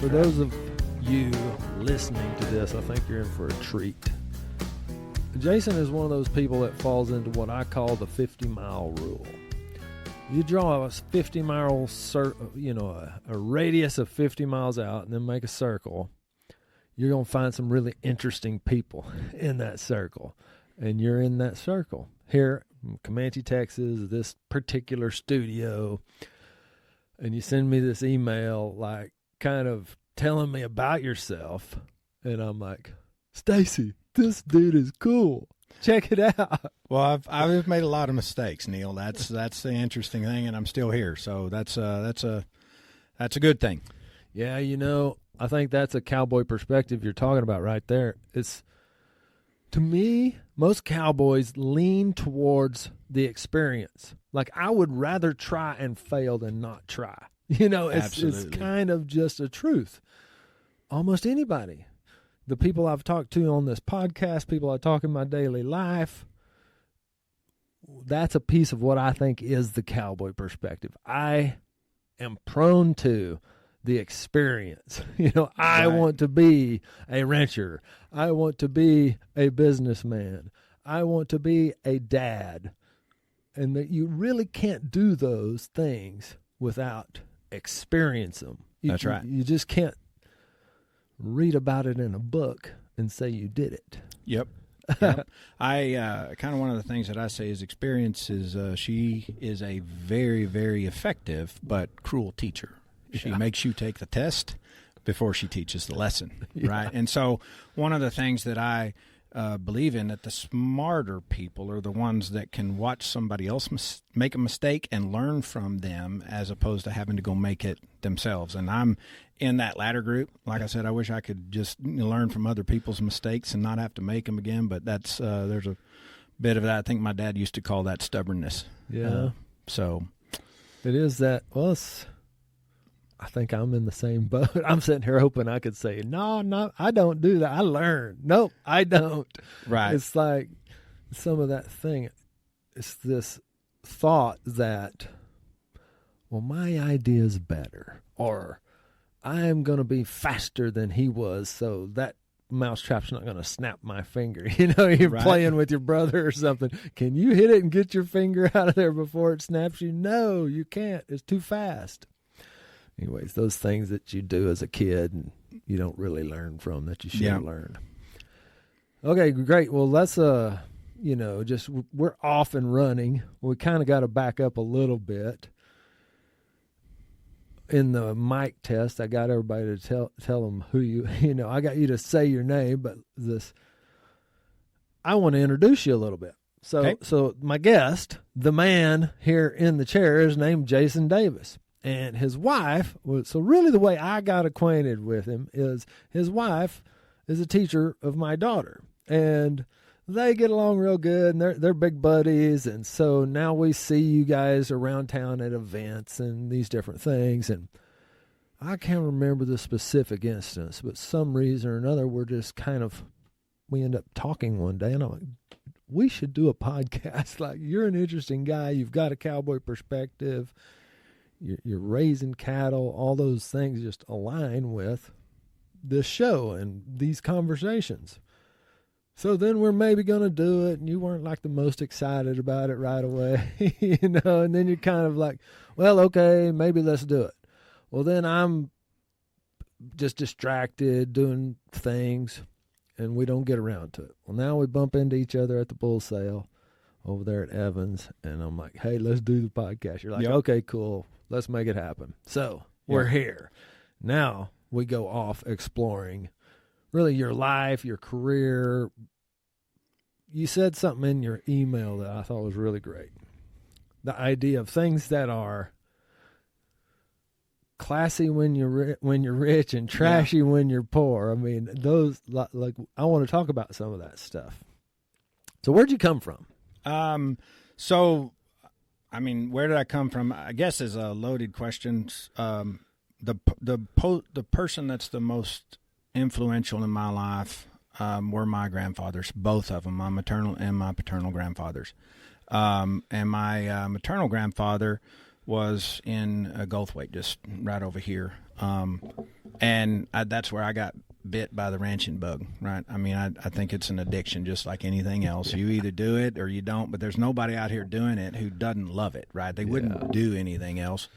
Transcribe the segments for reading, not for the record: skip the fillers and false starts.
For those of you listening to this, I think you're in for a treat. Jason is one of those people that falls into what I call the 50-mile rule. You draw a 50-mile, a radius of 50 miles out and then make a circle. You're going to find some really interesting people in that circle. And you're in that circle. Here in Comanche, Texas, this particular studio. And you send me this email, like, kind of telling me about yourself. And I'm like, Stacy, this dude is cool. Check it out. Well, I've made a lot of mistakes, Neil. That's the interesting thing, and I'm still here. So that's a good thing. Yeah, I think that's a cowboy perspective you're talking about right there. It's, to me, most cowboys lean towards the experience. Like, I would rather try and fail than not try. It's kind of just a truth. Almost anybody. The people I've talked to on this podcast, people I talk in my daily life, that's a piece of what I think is the cowboy perspective. I am prone to the experience. I want to be a rancher. I want to be a businessman. I want to be a dad. And that you really can't do those things without experience them. That's right. You just can't read about it in a book and say you did it. Yep. I kind of one of the things that I say is experience is she is a very, very effective but cruel teacher. She makes you take the test before she teaches the lesson, right? And so one of the things that I believe in, that the smarter people are the ones that can watch somebody else make a mistake and learn from them, as opposed to having to go make it themselves. And I'm in that latter group. Like I said, I wish I could just learn from other people's mistakes and not have to make them again. But that's there's a bit of that. I think my dad used to call that stubbornness. Yeah. So it is that. Well, I think I'm in the same boat. I'm sitting here hoping I could say, no, I don't do that. I learn. Nope, I don't. Right. It's like some of that thing. It's this thought that, well, my idea is better, or I am going to be faster than he was, so that mousetrap's not going to snap my finger. You're right. playing with your brother or something. Can you hit it and get your finger out of there before it snaps you? No, you can't. It's too fast. Anyways, those things that you do as a kid and you don't really learn from that you should have learned. Okay, great. Well, let's, we're off and running. We kind of got to back up a little bit. In the mic test, I got everybody to tell them who I got you to say your name, but I want to introduce you a little bit. So my guest, the man here in the chair, is named Jason Davis. And his wife, so really the way I got acquainted with him is his wife is a teacher of my daughter. And they get along real good, and they're big buddies. And so now we see you guys around town at events and these different things. And I can't remember the specific instance, but some reason or another, we end up talking one day. And I'm like, we should do a podcast. Like, you're an interesting guy. You've got a cowboy perspective. You're raising cattle, all those things just align with this show and these conversations. So then we're maybe going to do it, and you weren't like the most excited about it right away, and then you're kind of like, well, okay, maybe let's do it. Well, then I'm just distracted doing things, and we don't get around to it. Well, now we bump into each other at the bull sale over there at Evans, and I'm like, hey, let's do the podcast. You're like, okay, cool. Let's make it happen. So we're here. Now we go off exploring really your life, your career. You said something in your email that I thought was really great. The idea of things that are classy when you're rich and trashy when you're poor. I mean, those, like, I want to talk about some of that stuff. So where'd you come from? Where did I come from? I guess is a loaded question. The person that's the most influential in my life were my grandfathers, both of them, my maternal and my paternal grandfathers. And my maternal grandfather was in Goldthwaite, just right over here. And that's where I got bit by the ranching bug, right? I mean, I think it's an addiction just like anything else. You either do it or you don't, but there's nobody out here doing it who doesn't love it, right? They wouldn't do anything else.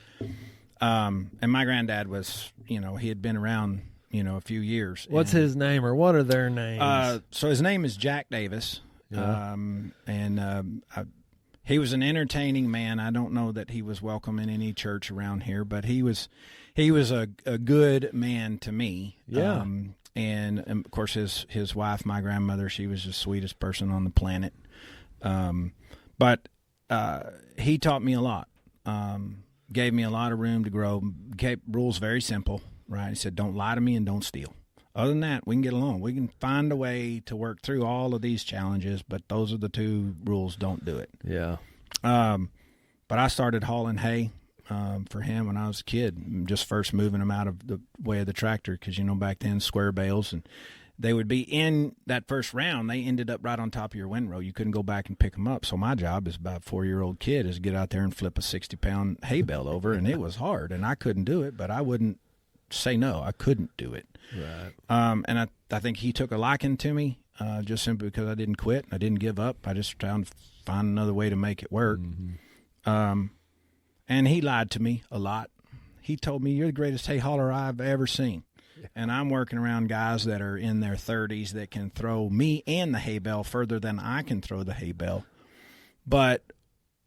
And my granddad was, he had been around, a few years. What's his name, or what are their names? So his name is Jack Davis. Yeah. He was an entertaining man. I don't know that he was welcome in any church around here, but he was a good man to me. Yeah. And of course, his wife, my grandmother, she was the sweetest person on the planet. But he taught me a lot, gave me a lot of room to grow, kept rules very simple, right? He said, don't lie to me and don't steal. Other than that, we can get along. We can find a way to work through all of these challenges, but those are the two rules. Don't do it. Yeah. But I started hauling hay for him when I was a kid, just first moving them out of the way of the tractor because, back then, square bales, and they would be in that first round. They ended up right on top of your windrow. You couldn't go back and pick them up. So my job as about a 4-year-old kid is to get out there and flip a 60-pound hay bale over, and it was hard, and I couldn't do it, but I wouldn't say no. I couldn't do it. Right. And I think he took a liking to me just simply because I didn't quit. I didn't give up. I just tried to find another way to make it work. Mm-hmm. And he lied to me a lot. He told me, you're the greatest hay hauler I've ever seen. Yeah. And I'm working around guys that are in their 30s that can throw me and the hay bale further than I can throw the hay bale. But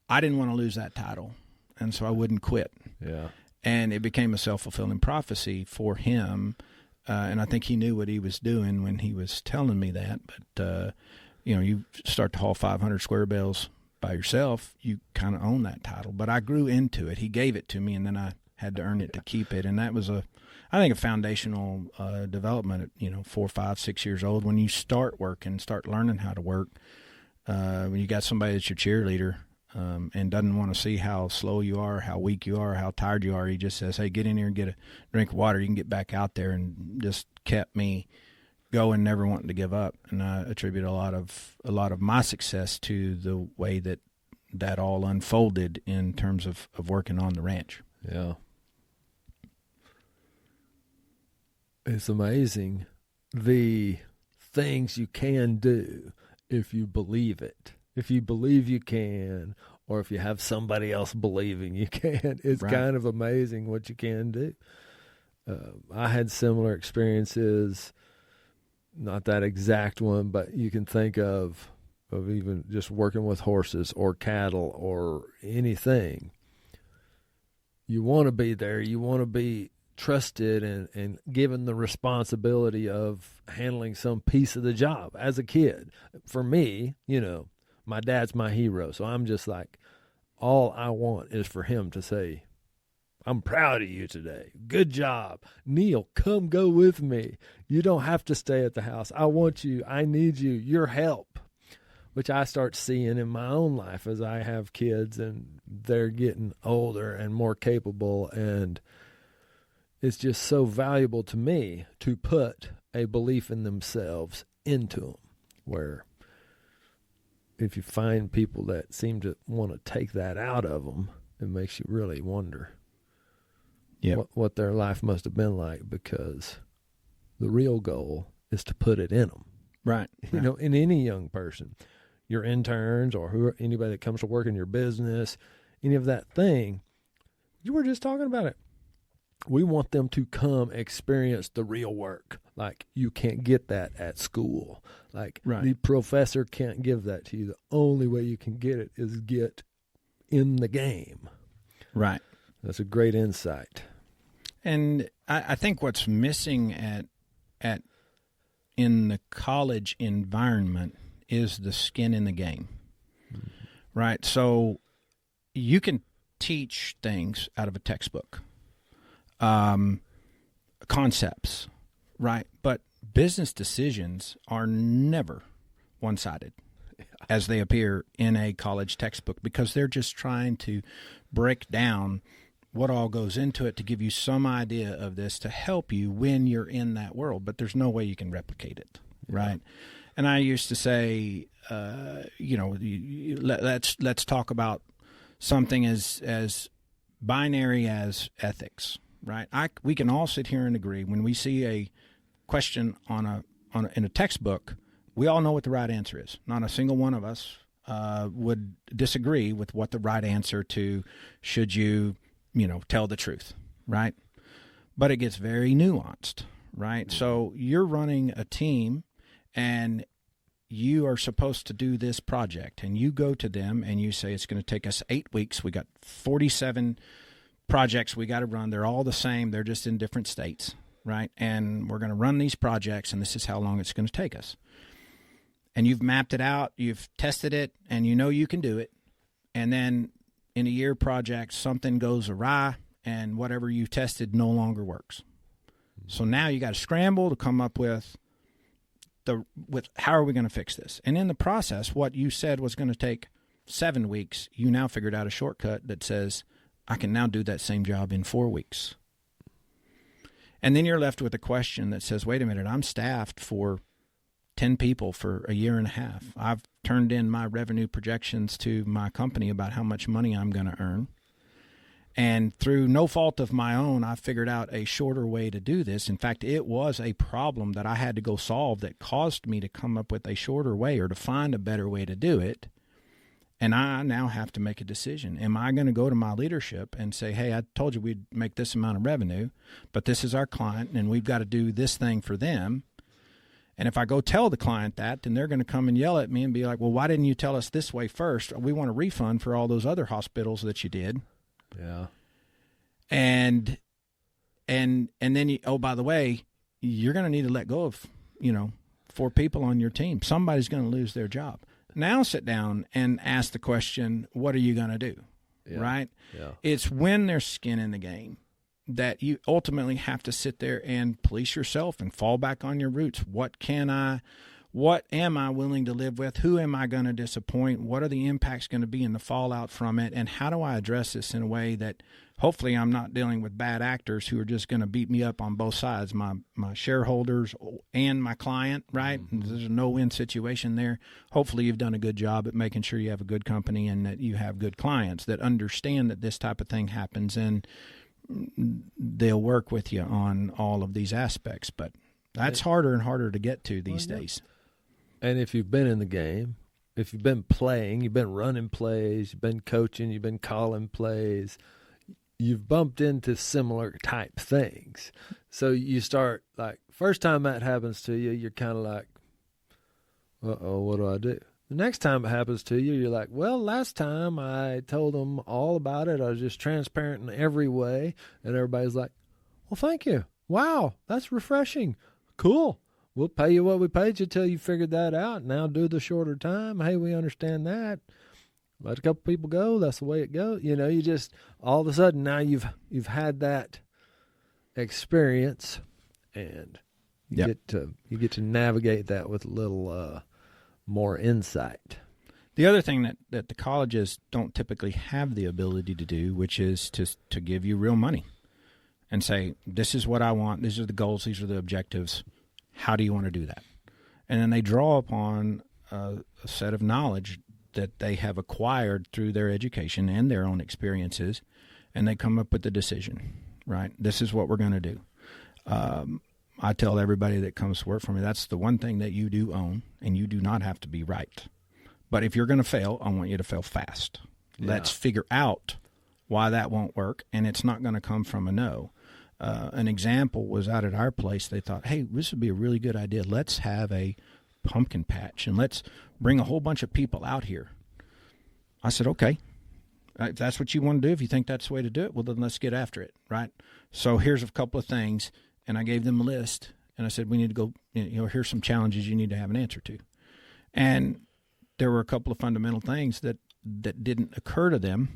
I didn't want to lose that title, and so I wouldn't quit. Yeah. And it became a self-fulfilling prophecy for him. And I think he knew what he was doing when he was telling me that. But, you start to haul 500 square bales by yourself, you kind of own that title. But I grew into it. He gave it to me, and then I had to earn it to keep it. And that was I think a foundational development at, 4, 5, 6 years old. When you start working, start learning how to work, when you got somebody that's your cheerleader, and doesn't want to see how slow you are, how weak you are, how tired you are. He just says, hey, get in here and get a drink of water. You can get back out there, and just kept me going, never wanting to give up. And I attribute a lot of my success to the way that all unfolded in terms of working on the ranch. Yeah. It's amazing the things you can do if you believe it. If you believe you can, or if you have somebody else believing you can, it's right. Kind of amazing what you can do. I had similar experiences, not that exact one, but you can think of even just working with horses or cattle or anything. You want to be there. You want to be trusted and given the responsibility of handling some piece of the job as a kid. For me, my dad's my hero, so I'm just like, all I want is for him to say, I'm proud of you today. Good job. Neil, come go with me. You don't have to stay at the house. I want you. I need you. Your help, which I start seeing in my own life as I have kids and they're getting older and more capable. And it's just so valuable to me to put a belief in themselves into them, where if you find people that seem to want to take that out of them, it makes you really wonder what their life must have been like, because the real goal is to put it in them. Right. In any young person, your interns or anybody that comes to work in your business, any of that thing, you were just talking about it. We want them to come experience the real work. Like, you can't get that at school. Like, right. The professor can't give that to you. The only way you can get it is get in the game. Right. That's a great insight. And I think what's missing in the college environment is the skin in the game. Mm-hmm. Right? So you can teach things out of a textbook. Concepts, right? But business decisions are never one-sided as they appear in a college textbook, because they're just trying to break down what all goes into it to give you some idea of this to help you when you're in that world. But there's no way you can replicate it, right? And I used to say, let's talk about something as binary as ethics. right? We can all sit here and agree when we see a question in a textbook, we all know what the right answer is. Not a single one of us would disagree with what the right answer to should you tell the truth, right? But it gets very nuanced, right? So you're running a team and you are supposed to do this project, and you go to them and you say it's going to take us 8 weeks. We got 47 projects we got to run. They're all the same. They're just in different states, right? And we're going to run these projects, and this is how long it's going to take us. And you've mapped it out, you've tested it, and you know you can do it. And then in a year project, something goes awry, and whatever you tested no longer works. So now you got to scramble to come up with how are we going to fix this? And in the process, what you said was going to take 7 weeks, you now figured out a shortcut that says, I can now do that same job in 4 weeks. And then you're left with a question that says, wait a minute, I'm staffed for 10 people for a year and a half. I've turned in my revenue projections to my company about how much money I'm going to earn. And through no fault of my own, I figured out a shorter way to do this. In fact, it was a problem that I had to go solve that caused me to come up with a shorter way or to find a better way to do it. And I now have to make a decision. Am I going to go to my leadership and say, hey, I told you we'd make this amount of revenue, but this is our client and we've got to do this thing for them. And if I go tell the client that, then they're going to come and yell at me and be like, well, why didn't you tell us this way first? We want a refund for all those other hospitals that you did. Yeah. And then by the way, you're going to need to let go of, 4 people on your team. Somebody's going to lose their job. Now sit down and ask the question, what are you going to do? Yeah. Right? Yeah. It's when there's skin in the game that you ultimately have to sit there and police yourself and fall back on your roots. What am I willing to live with? Who am I going to disappoint? What are the impacts going to be in the fallout from it? And how do I address this in a way that hopefully I'm not dealing with bad actors who are just going to beat me up on both sides, my shareholders and my client, right? Mm-hmm. There's a no-win situation there. Hopefully you've done a good job at making sure you have a good company and that you have good clients that understand that this type of thing happens, and they'll work with you on all of these aspects. But that's harder and harder to get to these days. And if you've been in the game, if you've been playing, you've been running plays, you've been coaching, you've been calling plays, you've bumped into similar type things. So you start, like, first time that happens to you, you're kind of like, uh-oh, what do I do? The next time it happens to you, you're like, well, last time I told them all about it. I was just transparent in every way. And everybody's like, well, thank you. Wow, that's refreshing. Cool. We'll pay you what we paid you till you figured that out. Now do the shorter time. Hey, we understand that. Let a couple people go. That's the way it goes. You just all of a sudden now you've had that experience, and you get to navigate that with a little more insight. The other thing that the colleges don't typically have the ability to do, which is to give you real money and say, this is what I want. These are the goals. These are the objectives. How do you want to do that? And then they draw upon a set of knowledge that they have acquired through their education and their own experiences, and they come up with the decision, right? This is what we're going to do. I tell everybody that comes to work for me, that's the one thing that you do own, and you do not have to be right. But if you're going to fail, I want you to fail fast. Yeah. Let's figure out why that won't work, and it's not going to come from a no. An example was out at our place. They thought, hey, this would be a really good idea. Let's have a pumpkin patch, and let's bring a whole bunch of people out here. I said, okay, if that's what you want to do, if you think that's the way to do it, well, then let's get after it, right? So here's a couple of things, and I gave them a list, and I said, we need to go, here's some challenges you need to have an answer to. And there were a couple of fundamental things that didn't occur to them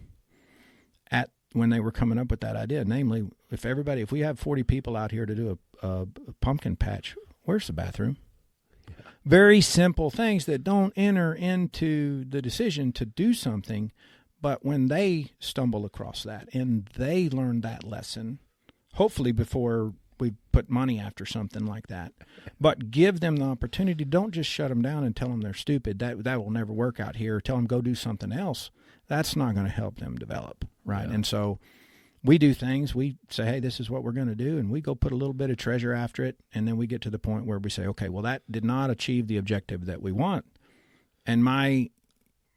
when they were coming up with that idea. Namely, if we have 40 people out here to do a pumpkin patch, where's the bathroom? Yeah. Very simple things that don't enter into the decision to do something, but when they stumble across that and they learn that lesson, hopefully before we put money after something like that, but give them the opportunity. Don't just shut them down and tell them they're stupid. That will never work out here. Tell them go do something else. That's not going to help them develop, right? Yeah. And so we do things. We say, hey, this is what we're going to do, and we go put a little bit of treasure after it, and then we get to the point where we say, okay, well, that did not achieve the objective that we want. And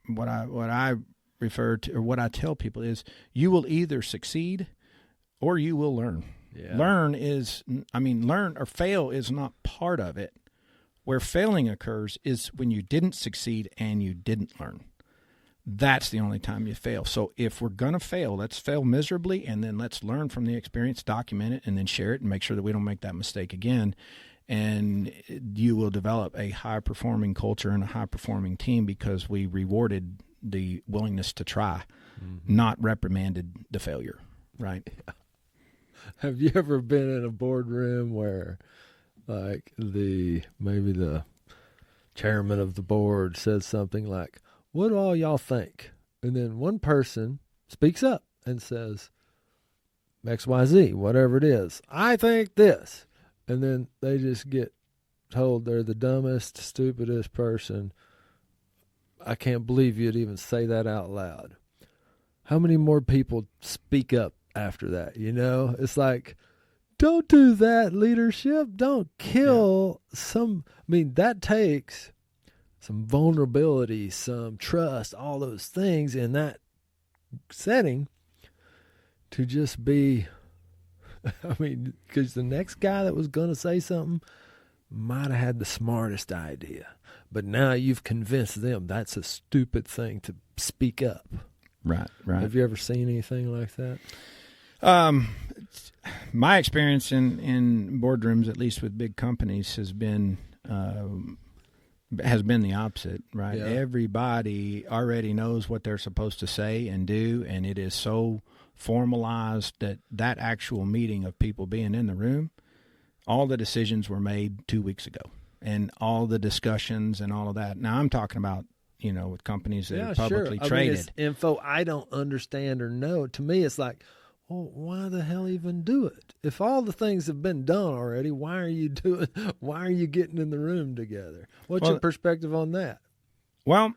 what I refer to, or what I tell people is, you will either succeed or you will learn. Yeah. Learn or fail is not part of it. Where failing occurs is when you didn't succeed and you didn't learn. That's the only time you fail. So if we're going to fail, let's fail miserably, and then let's learn from the experience, document it, and then share it and make sure that we don't make that mistake again. And you will develop a high-performing culture and a high-performing team because we rewarded the willingness to try, not reprimanded the failure, right? Yeah. Have you ever been in a boardroom where, like, maybe the chairman of the board says something like, what do all y'all think? And then one person speaks up and says, XYZ, whatever it is, I think this. And then they just get told they're the dumbest, stupidest person. I can't believe you'd even say that out loud. How many more people speak up after that? You know, it's like, don't do that, leadership. Don't kill that takes some vulnerability, some trust, all those things in that setting to just be, because the next guy that was going to say something might have had the smartest idea, but now you've convinced them that's a stupid thing to speak up. Right. Have you ever seen anything like that? My experience in boardrooms, at least with big companies, has been the opposite, right? Yeah. Everybody already knows what they're supposed to say and do, and it is so formalized that actual meeting of people being in the room, all the decisions were made 2 weeks ago, and all the discussions and all of that. Now I'm talking about, with companies that are publicly traded. It's info I don't understand or know. To me, it's like, well, why the hell even do it? If all the things have been done already, why are you getting in the room together? What's your perspective on that? Well,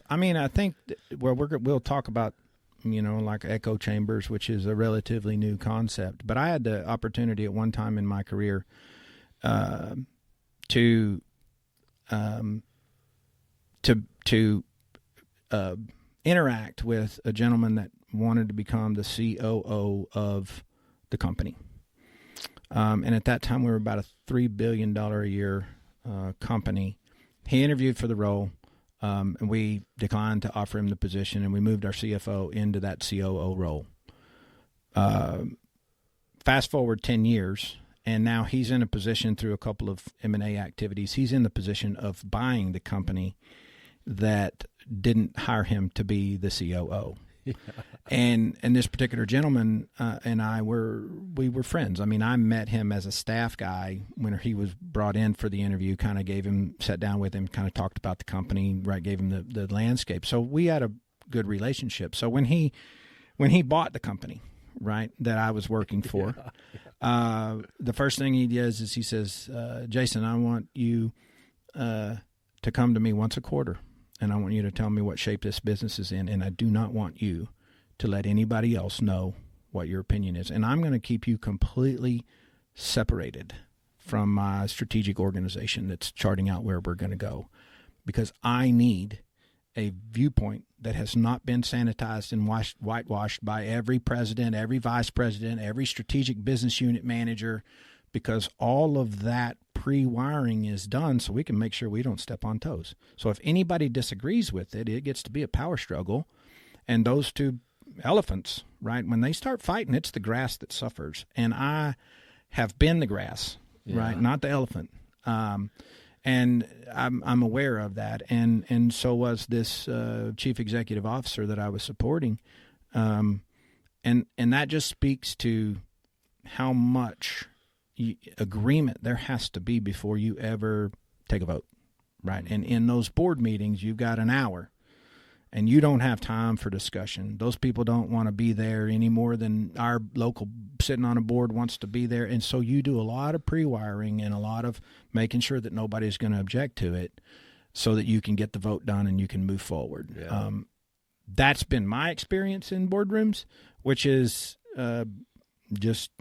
I think we'll talk about, like echo chambers, which is a relatively new concept. But I had the opportunity at one time in my career to interact with a gentleman that wanted to become the COO of the company. And at that time, we were about a $3 billion a year company. He interviewed for the role, and we declined to offer him the position, and we moved our CFO into that COO role. Fast forward 10 years, and now he's in a position through a couple of M&A activities. He's in the position of buying the company that didn't hire him to be the COO. Yeah. And this particular gentleman and I were friends. I met him as a staff guy when he was brought in for the interview, sat down with him, kind of talked about the company, right, gave him the landscape. So we had a good relationship. So when he bought the company, right, that I was working for, the first thing he does is he says, Jason, I want you to come to me once a quarter, and I want you to tell me what shape this business is in, and I do not want you to let anybody else know what your opinion is. And I'm going to keep you completely separated from my strategic organization that's charting out where we're going to go, because I need a viewpoint that has not been sanitized and whitewashed by every president, every vice president, every strategic business unit manager, because all of that pre-wiring is done so we can make sure we don't step on toes. So if anybody disagrees with it, it gets to be a power struggle. And those two elephants, right, when they start fighting, it's the grass that suffers. And I have been the grass, right, not the elephant. And I'm aware of that. And so was this chief executive officer that I was supporting. And that just speaks to how much agreement there has to be before you ever take a vote, right? And in those board meetings, you've got an hour, and you don't have time for discussion. Those people don't want to be there any more than our local sitting on a board wants to be there. And so you do a lot of pre-wiring and a lot of making sure that nobody's going to object to it so that you can get the vote done and you can move forward. Yeah. That's been my experience in boardrooms, which is just,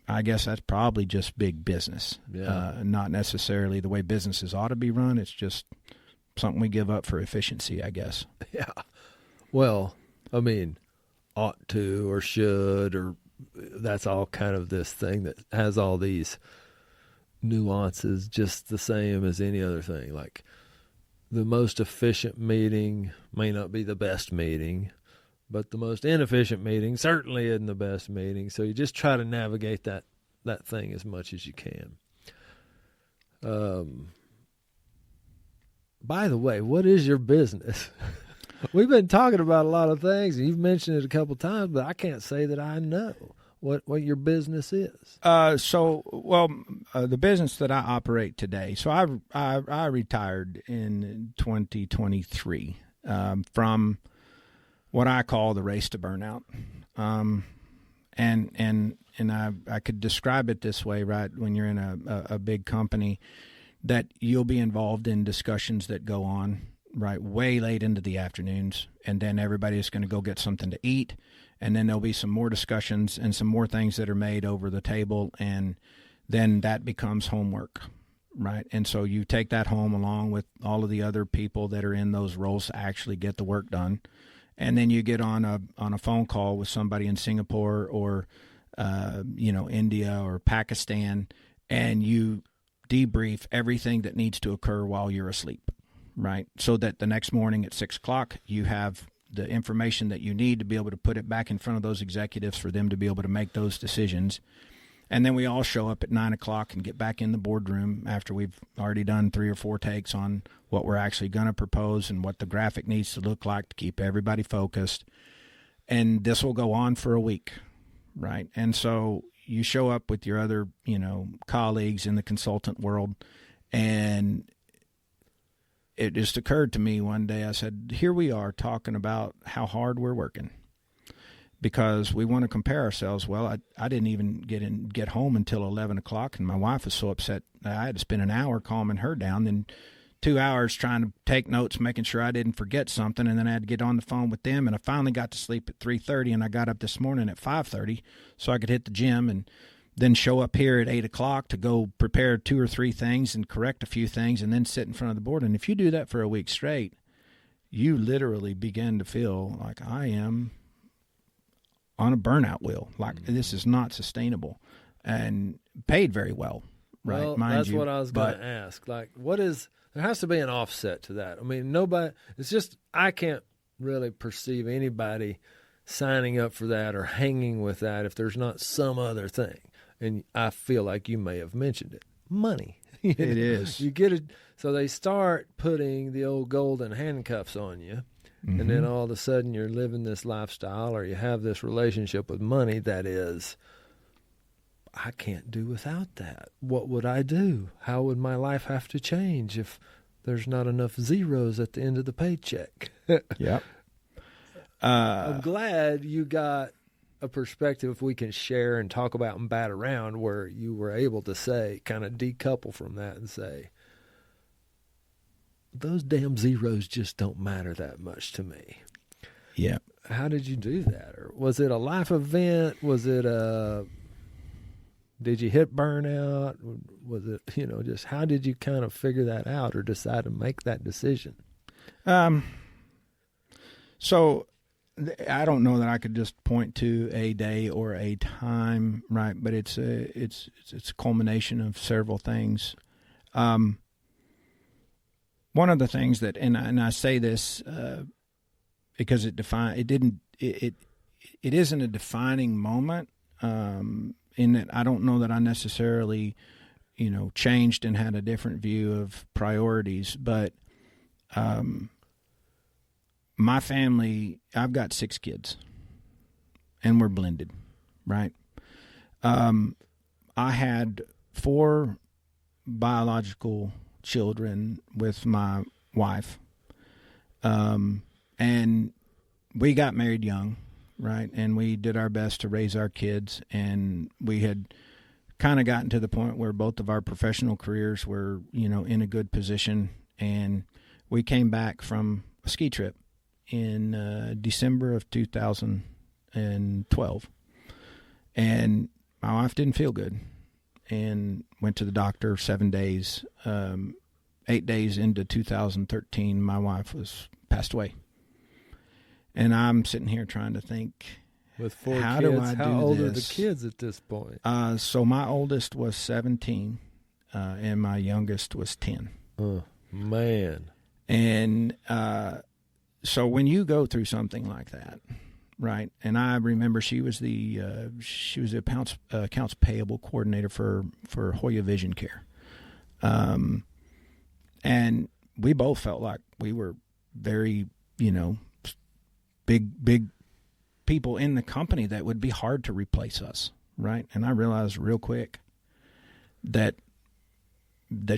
I guess that's probably just big business. Yeah. Not necessarily the way businesses ought to be run. It's just something we give up for efficiency, I guess. Yeah. Well, I mean, ought to or should, or that's all kind of this thing that has all these nuances, just the same as any other thing. Like, the most efficient meeting may not be the best meeting, but the most inefficient meeting certainly isn't the best meeting. So you just try to navigate that thing as much as you can. By the way, what is your business? We've been talking about a lot of things, and you've mentioned it a couple times, but I can't say that I know what your business is. The business that I operate today. So I retired in 2023 from what I call the race to burnout, and I could describe it this way, right? When you're in a big company, that you'll be involved in discussions that go on right way late into the afternoons, and then everybody's going to go get something to eat, and then there'll be some more discussions and some more things that are made over the table, and then that becomes homework, right? And so you take that home along with all of the other people that are in those roles to actually get the work done, and then you get on a phone call with somebody in Singapore or India or Pakistan, and you debrief everything that needs to occur while you're asleep, right? So that the next morning at 6 o'clock, you have the information that you need to be able to put it back in front of those executives for them to be able to make those decisions. And then we all show up at 9 o'clock and get back in the boardroom after we've already done 3 or 4 takes on what we're actually going to propose and what the graphic needs to look like to keep everybody focused. And this will go on for a week, right? And so you show up with your other, colleagues in the consultant world, and it just occurred to me one day, I said, here we are talking about how hard we're working because we want to compare ourselves. Well, I didn't even get home until 11 o'clock, and my wife was so upset that I had to spend an hour calming her down, then 2 hours trying to take notes, making sure I didn't forget something, and then I had to get on the phone with them, and I finally got to sleep at 3:30, and I got up this morning at 5:30 so I could hit the gym and then show up here at 8 o'clock to go prepare 2 or 3 things and correct a few things and then sit in front of the board. And if you do that for a week straight, you literally begin to feel like I am on a burnout wheel. Like this is not sustainable and paid very well, right? Well, that's what I was going to ask. Like, there has to be an offset to that. I mean, I can't really perceive anybody signing up for that or hanging with that if there's not some other thing. And I feel like you may have mentioned it. Money. It is. You get it. So they start putting the old golden handcuffs on you. Mm-hmm. And then all of a sudden you're living this lifestyle or you have this relationship with money that is, I can't do without that. What would I do? How would my life have to change if there's not enough zeros at the end of the paycheck? Yep. I'm glad you got a perspective we can share and talk about and bat around where you were able to say, kind of decouple from that and say, those damn zeros just don't matter that much to me. Yeah. How did you do that? Or was it a life event? Was it did you hit burnout? Was it, just how did you kind of figure that out or decide to make that decision? So I don't know that I could just point to a day or a time, right? But it's a culmination of several things. One of the things that, and I say this because it isn't a defining moment. In that I don't know that I necessarily, changed and had a different view of priorities, but my family, I've got 6 kids, and we're blended, right? I had 4 biological children with my wife, and we got married young, right? And we did our best to raise our kids, and we had kind of gotten to the point where both of our professional careers were, in a good position, and we came back from a ski trip in December of 2012. And my wife didn't feel good and went to the doctor 7 days. 8 days into 2013, my wife passed away. And I'm sitting here trying to think, with 4 how kids, do I do how old this? are the kids at this point? So my oldest was 17, and my youngest was 10. Oh, man. And so when you go through something like that, right? And I remember she was the accounts payable coordinator for Hoya Vision Care, and we both felt like we were very, big people in the company that would be hard to replace us, right? And I realized real quick that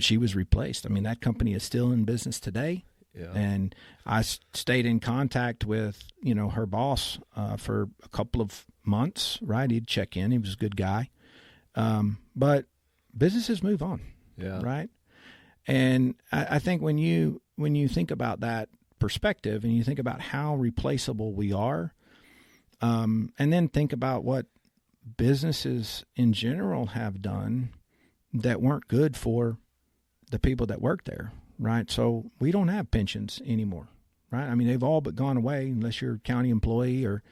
she was replaced. I mean, that company is still in business today. Yeah. And I stayed in contact with, her boss for a couple of months, right? He'd check in. He was a good guy. But businesses move on, right? And I think when you think about that perspective and you think about how replaceable we are, and then think about what businesses in general have done that weren't good for the people that work there, right? So we don't have pensions anymore, right? I mean, they've all but gone away unless you're a county employee or,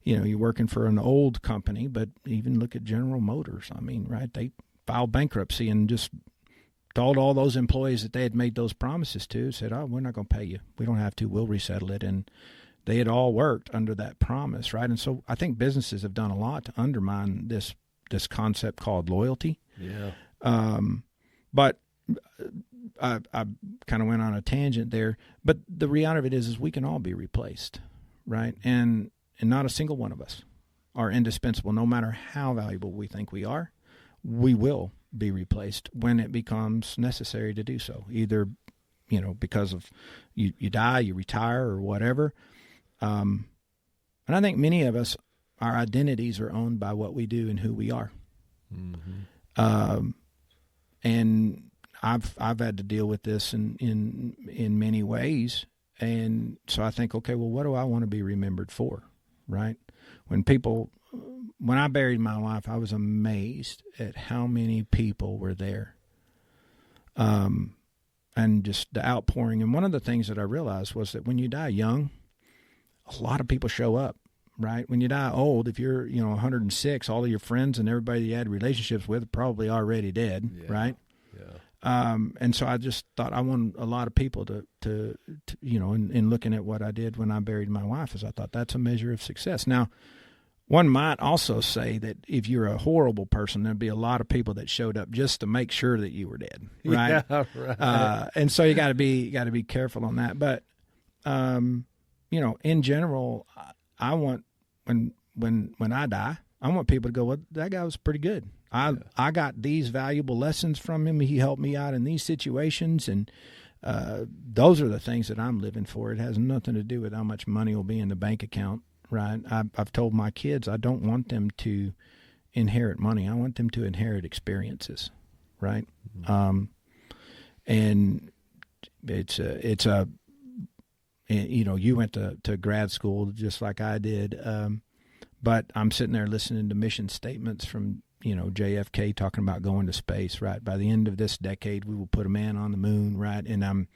you're working for an old company. But even look at General Motors. I mean, right, they filed bankruptcy and just told all those employees that they had made those promises to, said, oh, we're not going to pay you. We don't have to. We'll resettle it. And they had all worked under that promise, right? And so I think businesses have done a lot to undermine this concept called loyalty. Yeah. But I kind of went on a tangent there. But the reality of it is we can all be replaced, right? And not a single one of us are indispensable. No matter how valuable we think we are, we will be replaced when it becomes necessary to do so, either because of you die, you retire, or whatever. And I think many of us, our identities are owned by what we do and who we are. Mm-hmm. And I've had to deal with this in many ways. And so I think, okay, well, what do I want to be remembered for, right? When I buried my wife, I was amazed at how many people were there. And just the outpouring. And one of the things that I realized was that when you die young, a lot of people show up, right? When you die old, if you're, 106, all of your friends and everybody you had relationships with are probably already dead, right? Yeah. And so I just thought I want a lot of people to in looking at what I did when I buried my wife, is I thought that's a measure of success. Now, one might also say that if you're a horrible person, there'd be a lot of people that showed up just to make sure that you were dead, right? Yeah, right. And so you got to be careful on that. But in general, I want when I die, I want people to go, well, that guy was pretty good. I got these valuable lessons from him. He helped me out in these situations, and those are the things that I'm living for. It has nothing to do with how much money will be in the bank account. Right. I've told my kids I don't want them to inherit money. I want them to inherit experiences. Right. Mm-hmm. And you went to grad school just like I did. But I'm sitting there listening to mission statements from, JFK talking about going to space. Right. By the end of this decade, we will put a man on the moon. Right. And I'm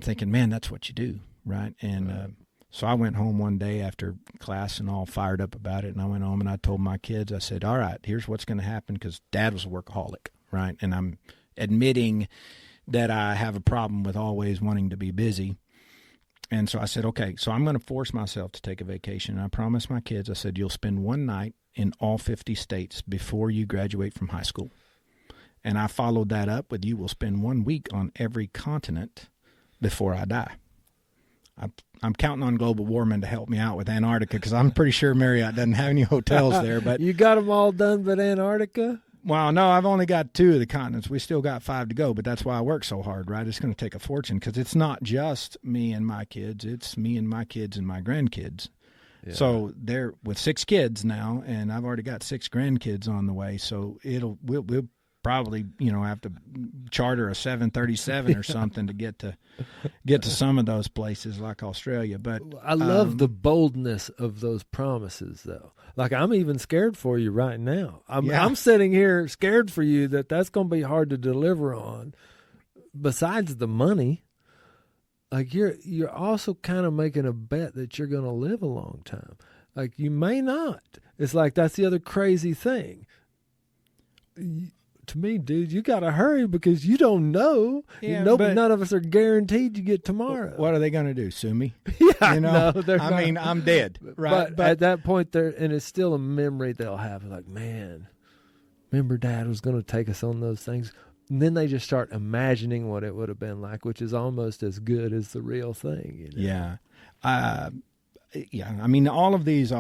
thinking, man, that's what you do. Right. And, so I went home one day after class and all fired up about it, and I went home and I told my kids, I said, all right, here's what's going to happen, because Dad was a workaholic, right? And I'm admitting that I have a problem with always wanting to be busy. And so I said, okay, so I'm going to force myself to take a vacation. And I promised my kids, I said, you'll spend one night in all 50 states before you graduate from high school. And I followed that up with, you will spend 1 week on every continent before I die. I'm counting on global warming to help me out with Antarctica, because I'm pretty sure Marriott doesn't have any hotels there. But you got them all done but Antarctica? Well, no, I've only got 2 of the continents. We still got 5 to go, but that's why I work so hard, right? It's going to take a fortune, because it's not just me and my kids. It's me and my kids and my grandkids. Yeah. So they're with 6 kids now, and I've already got 6 grandkids on the way. So we'll probably, have to charter a 737 or something to get to some of those places like Australia. But I love the boldness of those promises, though. Like, I'm even scared for you right now. I'm sitting here scared for you that's going to be hard to deliver on. Besides the money, like you're also kind of making a bet that you're going to live a long time. Like, you may not. It's like, that's the other crazy thing. To me, dude, you got to hurry because you don't know. Yeah, none of us are guaranteed you get tomorrow. What are they going to do? Sue me? Yeah, no, they're not. I mean, I'm dead, right? But at that point, and it's still a memory they'll have. Like, man, remember Dad was going to take us on those things. And then they just start imagining what it would have been like, which is almost as good as the real thing. Yeah. I mean, all of these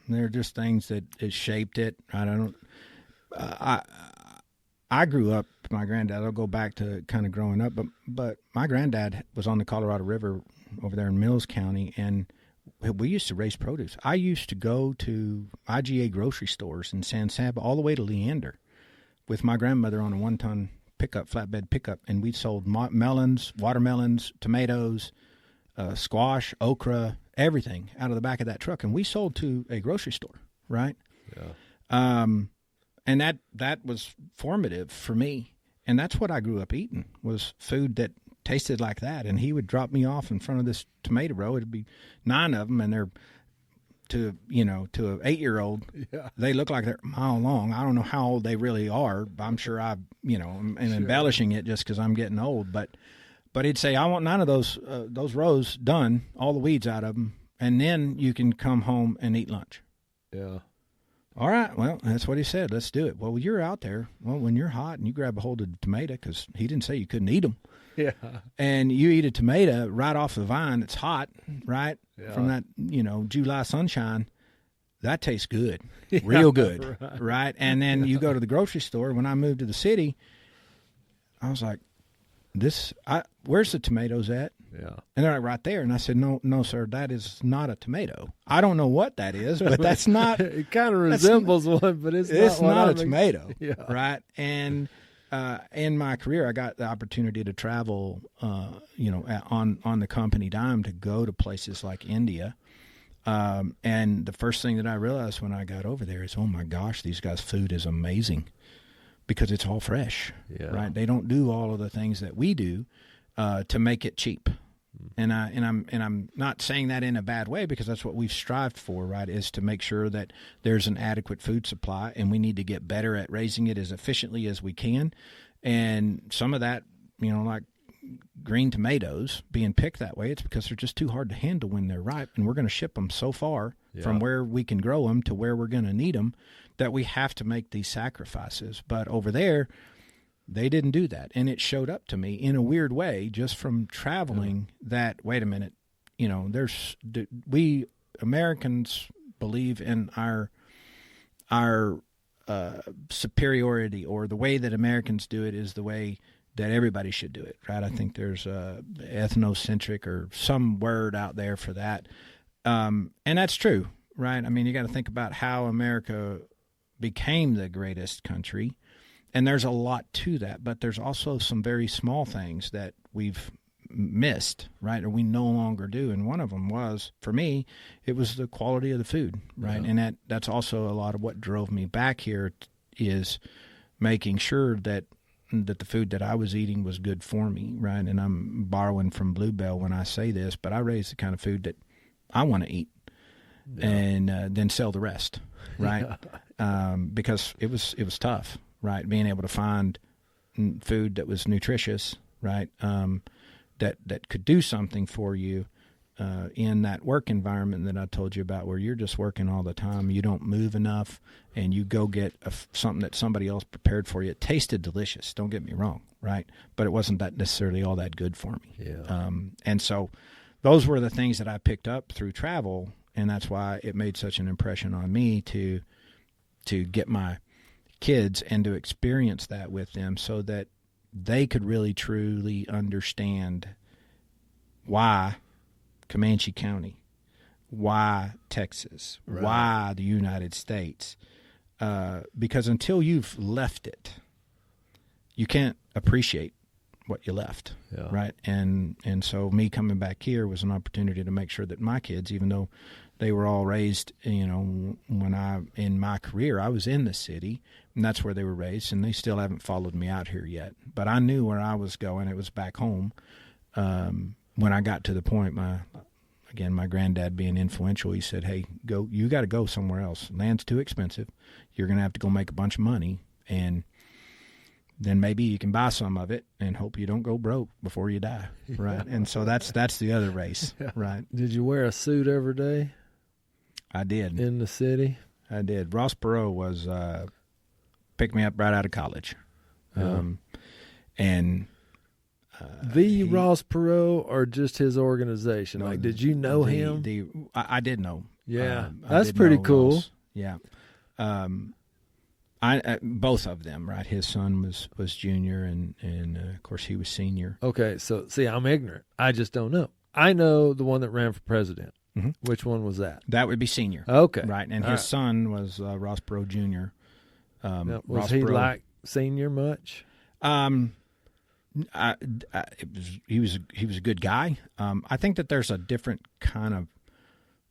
they're just things that shaped it. I grew up, my granddad, I'll go back to kind of growing up, but my granddad was on the Colorado River over there in Mills County, and we used to raise produce. I used to go to IGA grocery stores in San Saba all the way to Leander with my grandmother on a 1-ton flatbed pickup, and we sold melons, watermelons, tomatoes, squash, okra, everything out of the back of that truck, and we sold to a grocery store, right? Yeah. And that was formative for me, and that's what I grew up eating, was food that tasted like that. And he would drop me off in front of this tomato row. It'd be 9 of them, and they're to an 8-year-old, they look like they're a mile long. I don't know how old they really are. I'm sure I'm embellishing it just because I'm getting old. But he'd say, I want 9 of those rows done, all the weeds out of them, and then you can come home and eat lunch. Yeah. All right. Well, that's what he said. Let's do it. Well, you're out there. Well, when you're hot and you grab a hold of the tomato, because he didn't say you couldn't eat them. Yeah. And you eat a tomato right off the vine. It's hot, right? Yeah. From that, July sunshine. That tastes good. Real good. Right. And then you go to the grocery store. When I moved to the city, I was like, where's the tomatoes at? Yeah. And they're like, right there. And I said, no, sir, that is not a tomato. I don't know what that is, but that's not. It kind of resembles one, but it's not a tomato. Yeah. Right. And in my career, I got the opportunity to travel, on the company dime to go to places like India. And the first thing that I realized when I got over there is, oh my gosh, these guys' food is amazing because it's all fresh. Yeah. Right. They don't do all of the things that we do to make it cheap. And I'm not saying that in a bad way, because that's what we've strived for, right, is to make sure that there's an adequate food supply, and we need to get better at raising it as efficiently as we can. And some of that, like green tomatoes being picked that way, it's because they're just too hard to handle when they're ripe, and we're going to ship them so far from where we can grow them to where we're going to need them that we have to make these sacrifices. But over there, they didn't do that. And it showed up to me in a weird way just from traveling that, wait a minute, we Americans believe in our superiority, or the way that Americans do it is the way that everybody should do it, right? I think there's ethnocentric or some word out there for that. And that's true, right? I mean, you got to think about how America became the greatest country. And there's a lot to that, but there's also some very small things that we've missed, right, or we no longer do. And one of them was, for me, it was the quality of the food, right? Yeah. And that's also a lot of what drove me back here, is making sure that the food that I was eating was good for me, right? And I'm borrowing from Bluebell when I say this, but I raise the kind of food that I want to eat, and then sell the rest, right? Because it was tough. Right, being able to find food that was nutritious, right, that could do something for you in that work environment that I told you about, where you're just working all the time, you don't move enough, and you go get something that somebody else prepared for you. It tasted delicious, don't get me wrong, right, but it wasn't that necessarily all that good for me. Yeah. And so those were the things that I picked up through travel, and that's why it made such an impression on me to get my kids and to experience that with them, so that they could really truly understand why Comanche County, why Texas, why the United States, because until you've left it, you can't appreciate what you left, right? And so me coming back here was an opportunity to make sure that my kids, even though they were all raised, when in my career, I was in the city, and that's where they were raised, and they still haven't followed me out here yet. But I knew where I was going. It was back home. When I got to the point, my granddad being influential, he said, hey, you got to go somewhere else. Land's too expensive. You're going to have to go make a bunch of money, and then maybe you can buy some of it and hope you don't go broke before you die, right? And so that's the other race, right? Did you wear a suit every day? I did. In the city? I did. Ross Perot was picked me up right out of college. And Ross Perot or just his organization? No, did you know him? I did know. Yeah, that's pretty cool. Ross. Yeah. Both of them, right? His son was junior, and of course he was senior. Okay, so see, I'm ignorant. I just don't know. I know the one that ran for president. Mm-hmm. Which one was that? That would be senior. Okay, right, and his son was Ross Perot Jr. Was Ross he Perot, like senior much? He was a good guy. I think that there's a different kind of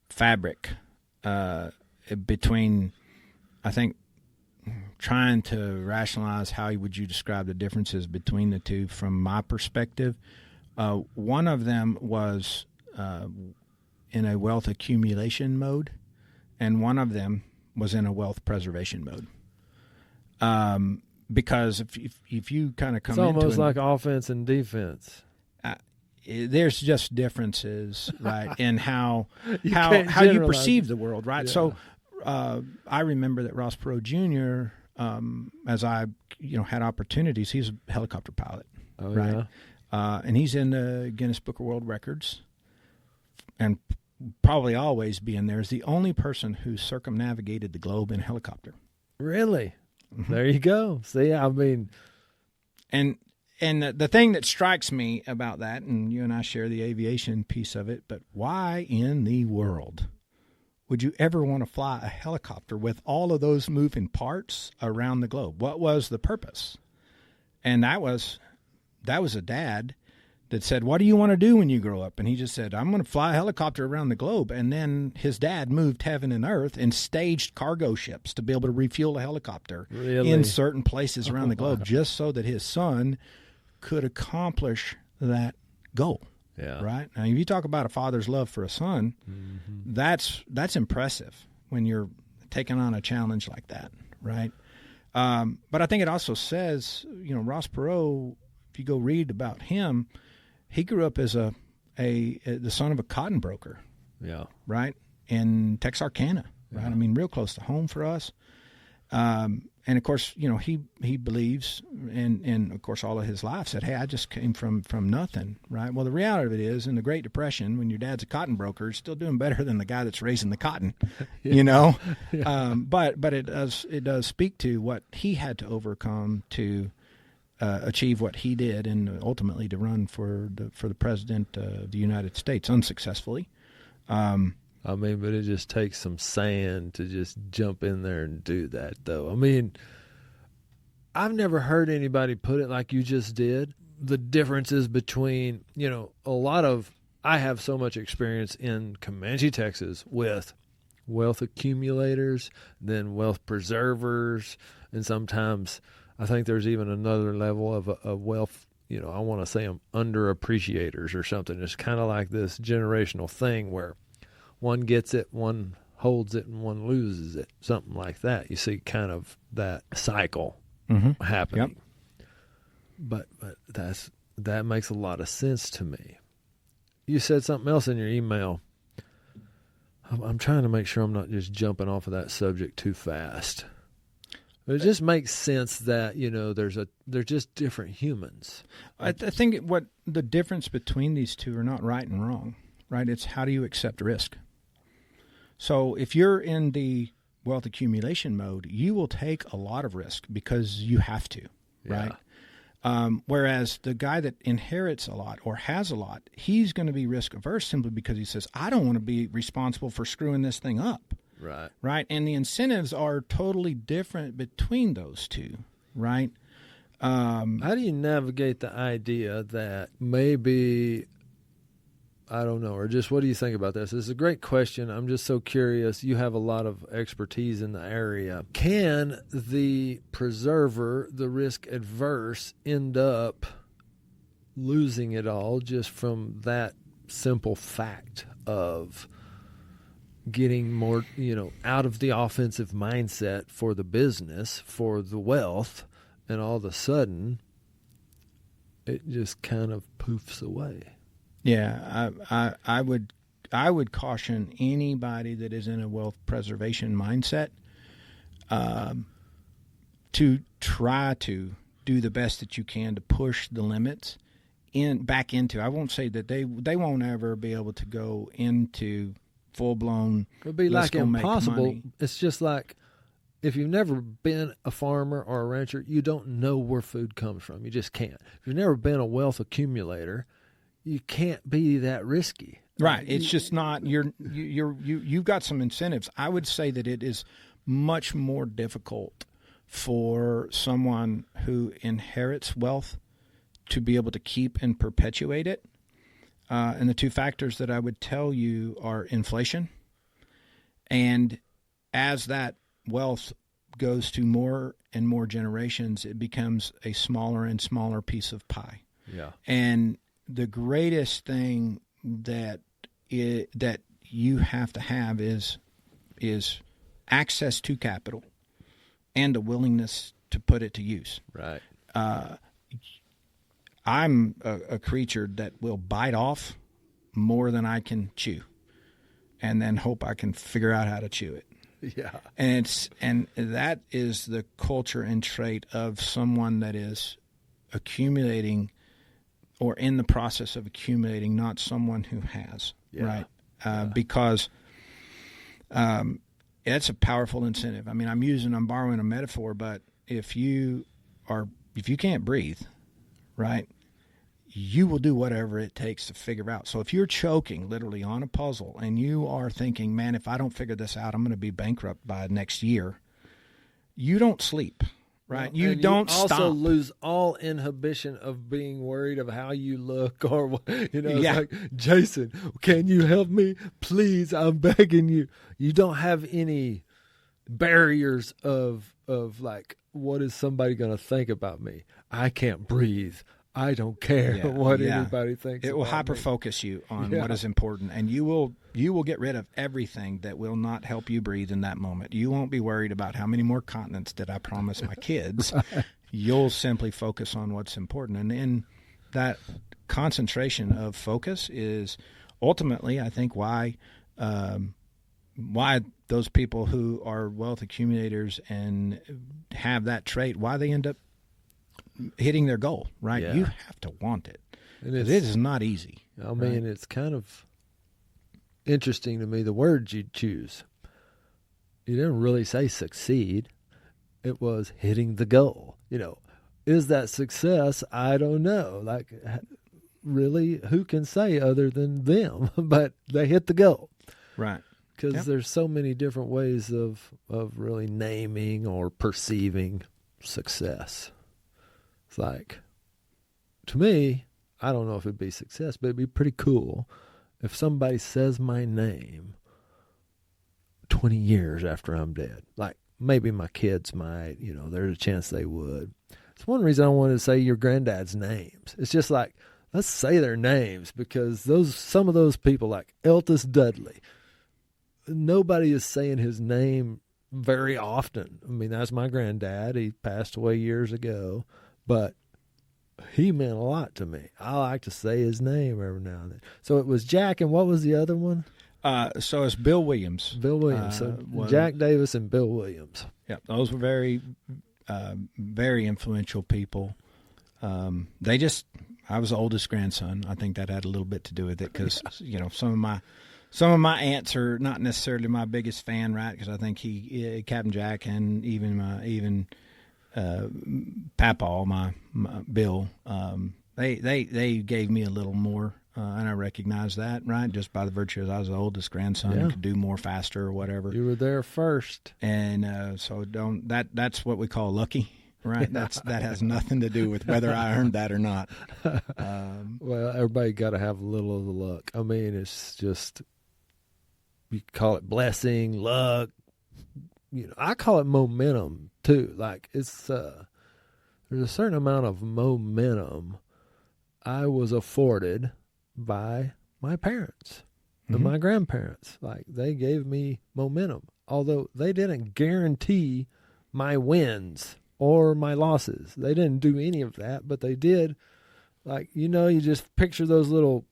fabric between. I think. Trying to rationalize how would you describe the differences between the two from my perspective. One of them was in a wealth accumulation mode, and one of them was in a wealth preservation mode. Because if you kind of come into it's almost like offense and defense. There's just differences, right, in how you perceive the world, right? Yeah. So I remember that Ross Perot Jr., as I had opportunities, he's a helicopter pilot, right? Yeah. And he's in the Guinness Book of World Records, and probably always being there, is the only person who circumnavigated the globe in a helicopter. Really? Mm-hmm. There you go. See, I mean, and the thing that strikes me about that, and you and I share the aviation piece of it, but why in the world would you ever want to fly a helicopter with all of those moving parts around the globe? What was the purpose? And that was a dad that said, what do you want to do when you grow up? And he just said, I'm going to fly a helicopter around the globe. And then his dad moved heaven and earth and staged cargo ships to be able to refuel a helicopter in certain places around the globe, just so that his son could accomplish that goal. Yeah. Right. Now, if you talk about a father's love for a son, mm-hmm. that's impressive when you're taking on a challenge like that. Right. But I think it also says, Ross Perot, if you go read about him, he grew up as the son of a cotton broker. Yeah. Right. In Texarkana. Right. I mean, real close to home for us. And of course, he believes, and of course, all of his life said, "Hey, I just came from nothing." Right. Well, the reality of it is, in the Great Depression, when your dad's a cotton broker, he's still doing better than the guy that's raising the cotton. Yeah. Yeah. But it does speak to what he had to overcome to achieve what he did, and ultimately to run for the president of the United States unsuccessfully. I mean, but it just takes some sand to just jump in there and do that, though. I mean, I've never heard anybody put it like you just did. The differences between, I have so much experience in Comanche, Texas with wealth accumulators, then wealth preservers, and sometimes I think there's even another level of wealth, I want to say them underappreciators or something. It's kind of like this generational thing where one gets it, one holds it, and one loses it, something like that. You see kind of that cycle happening. Yep. But that makes a lot of sense to me. You said something else in your email. I'm trying to make sure I'm not just jumping off of that subject too fast. It just makes sense that, they're just different humans. I think what the difference between these two are not right and wrong, right? It's how do you accept risk? So if you're in the wealth accumulation mode, you will take a lot of risk because you have to, right? Whereas the guy that inherits a lot or has a lot, he's going to be risk averse simply because he says, I don't want to be responsible for screwing this thing up. Right. Right. And the incentives are totally different between those two. Right. How do you navigate the idea that maybe, I don't know, or just what do you think about this? It's a great question. I'm just so curious. You have a lot of expertise in the area. Can the preserver, the risk adverse, end up losing it all just from that simple fact of getting more, out of the offensive mindset for the business, for the wealth, and all of a sudden it just kind of poofs away? Yeah, I would caution anybody that is in a wealth preservation mindset to try to do the best that you can to push the limits back into. I won't say that they won't ever be able to go into full blown. It'd be like impossible. It's just like if you've never been a farmer or a rancher, you don't know where food comes from. You just can't. If you've never been a wealth accumulator, you can't be that risky. Right. It's just not. You've got some incentives. I would say that it is much more difficult for someone who inherits wealth to be able to keep and perpetuate it. And the two factors that I would tell you are inflation. And as that wealth goes to more and more generations, it becomes a smaller and smaller piece of pie. Yeah. And the greatest thing that you have to have is access to capital and a willingness to put it to use. Right. I'm a creature that will bite off more than I can chew, and then hope I can figure out how to chew it. Yeah. And that is the culture and trait of someone that is accumulating or in the process of accumulating, not someone who has. Yeah. Right. Because it's a powerful incentive. I mean, I'm borrowing a metaphor, but if you can't breathe, right, you will do whatever it takes to figure out. So if you're choking literally on a puzzle and you are thinking, man, if I don't figure this out, I'm going to be bankrupt by next year, you don't sleep, right? Well, you don't also stop. lose all inhibition of being worried of how you look or, it's Yeah. like, Jason, can you help me? Please, I'm begging you. You don't have any barriers of like, what is somebody going to think about me? I can't breathe. I don't care what anybody thinks. It will about hyper me. focus you on what is important, and you will get rid of everything that will not help you breathe in that moment. You won't be worried about how many more continents did I promise my kids. Right. You'll simply focus on what's important, and in that concentration of focus is ultimately, I think, why those people who are wealth accumulators and have that trait, why they end up hitting their goal, right? Yeah. You have to want it. And it is not easy. I mean, it's kind of interesting to me, the words you choose. You didn't really say succeed. It was hitting the goal. Is that success? I don't know. Like, really, who can say other than them? But they hit the goal. Right. Because there's so many different ways of really naming or perceiving success. It's like, to me, I don't know if it'd be success, but it'd be pretty cool if somebody says my name 20 years after I'm dead. Like, maybe my kids might, there's a chance they would. It's one reason I wanted to say your granddad's names. It's just like, let's say their names, because some of those people, like Eltis Dudley, nobody is saying his name very often. I mean, that's my granddad. He passed away years ago. But he meant a lot to me. I like to say his name every now and then. So it was Jack, and what was the other one? So it's Bill Williams. Bill Williams. So Jack Davis and Bill Williams. Yeah, those were very, very influential people. I was the oldest grandson. I think that had a little bit to do with it because some of my aunts are not necessarily my biggest fan, right? Because I think Captain Jack, and even Papaw, my Bill, they gave me a little more, and I recognize that, right? Just by the virtue of I was the oldest grandson, and could do more faster or whatever. You were there first, and so that's what we call lucky. right? That has nothing to do with whether I earned that or not. Well, everybody got to have a little of the luck. I mean, it's just, you call it blessing, luck. I call it momentum too. Like it's there's a certain amount of momentum I was afforded by my parents and my grandparents. Like they gave me momentum, although they didn't guarantee my wins or my losses. They didn't do any of that, but they did. Like, you just picture those little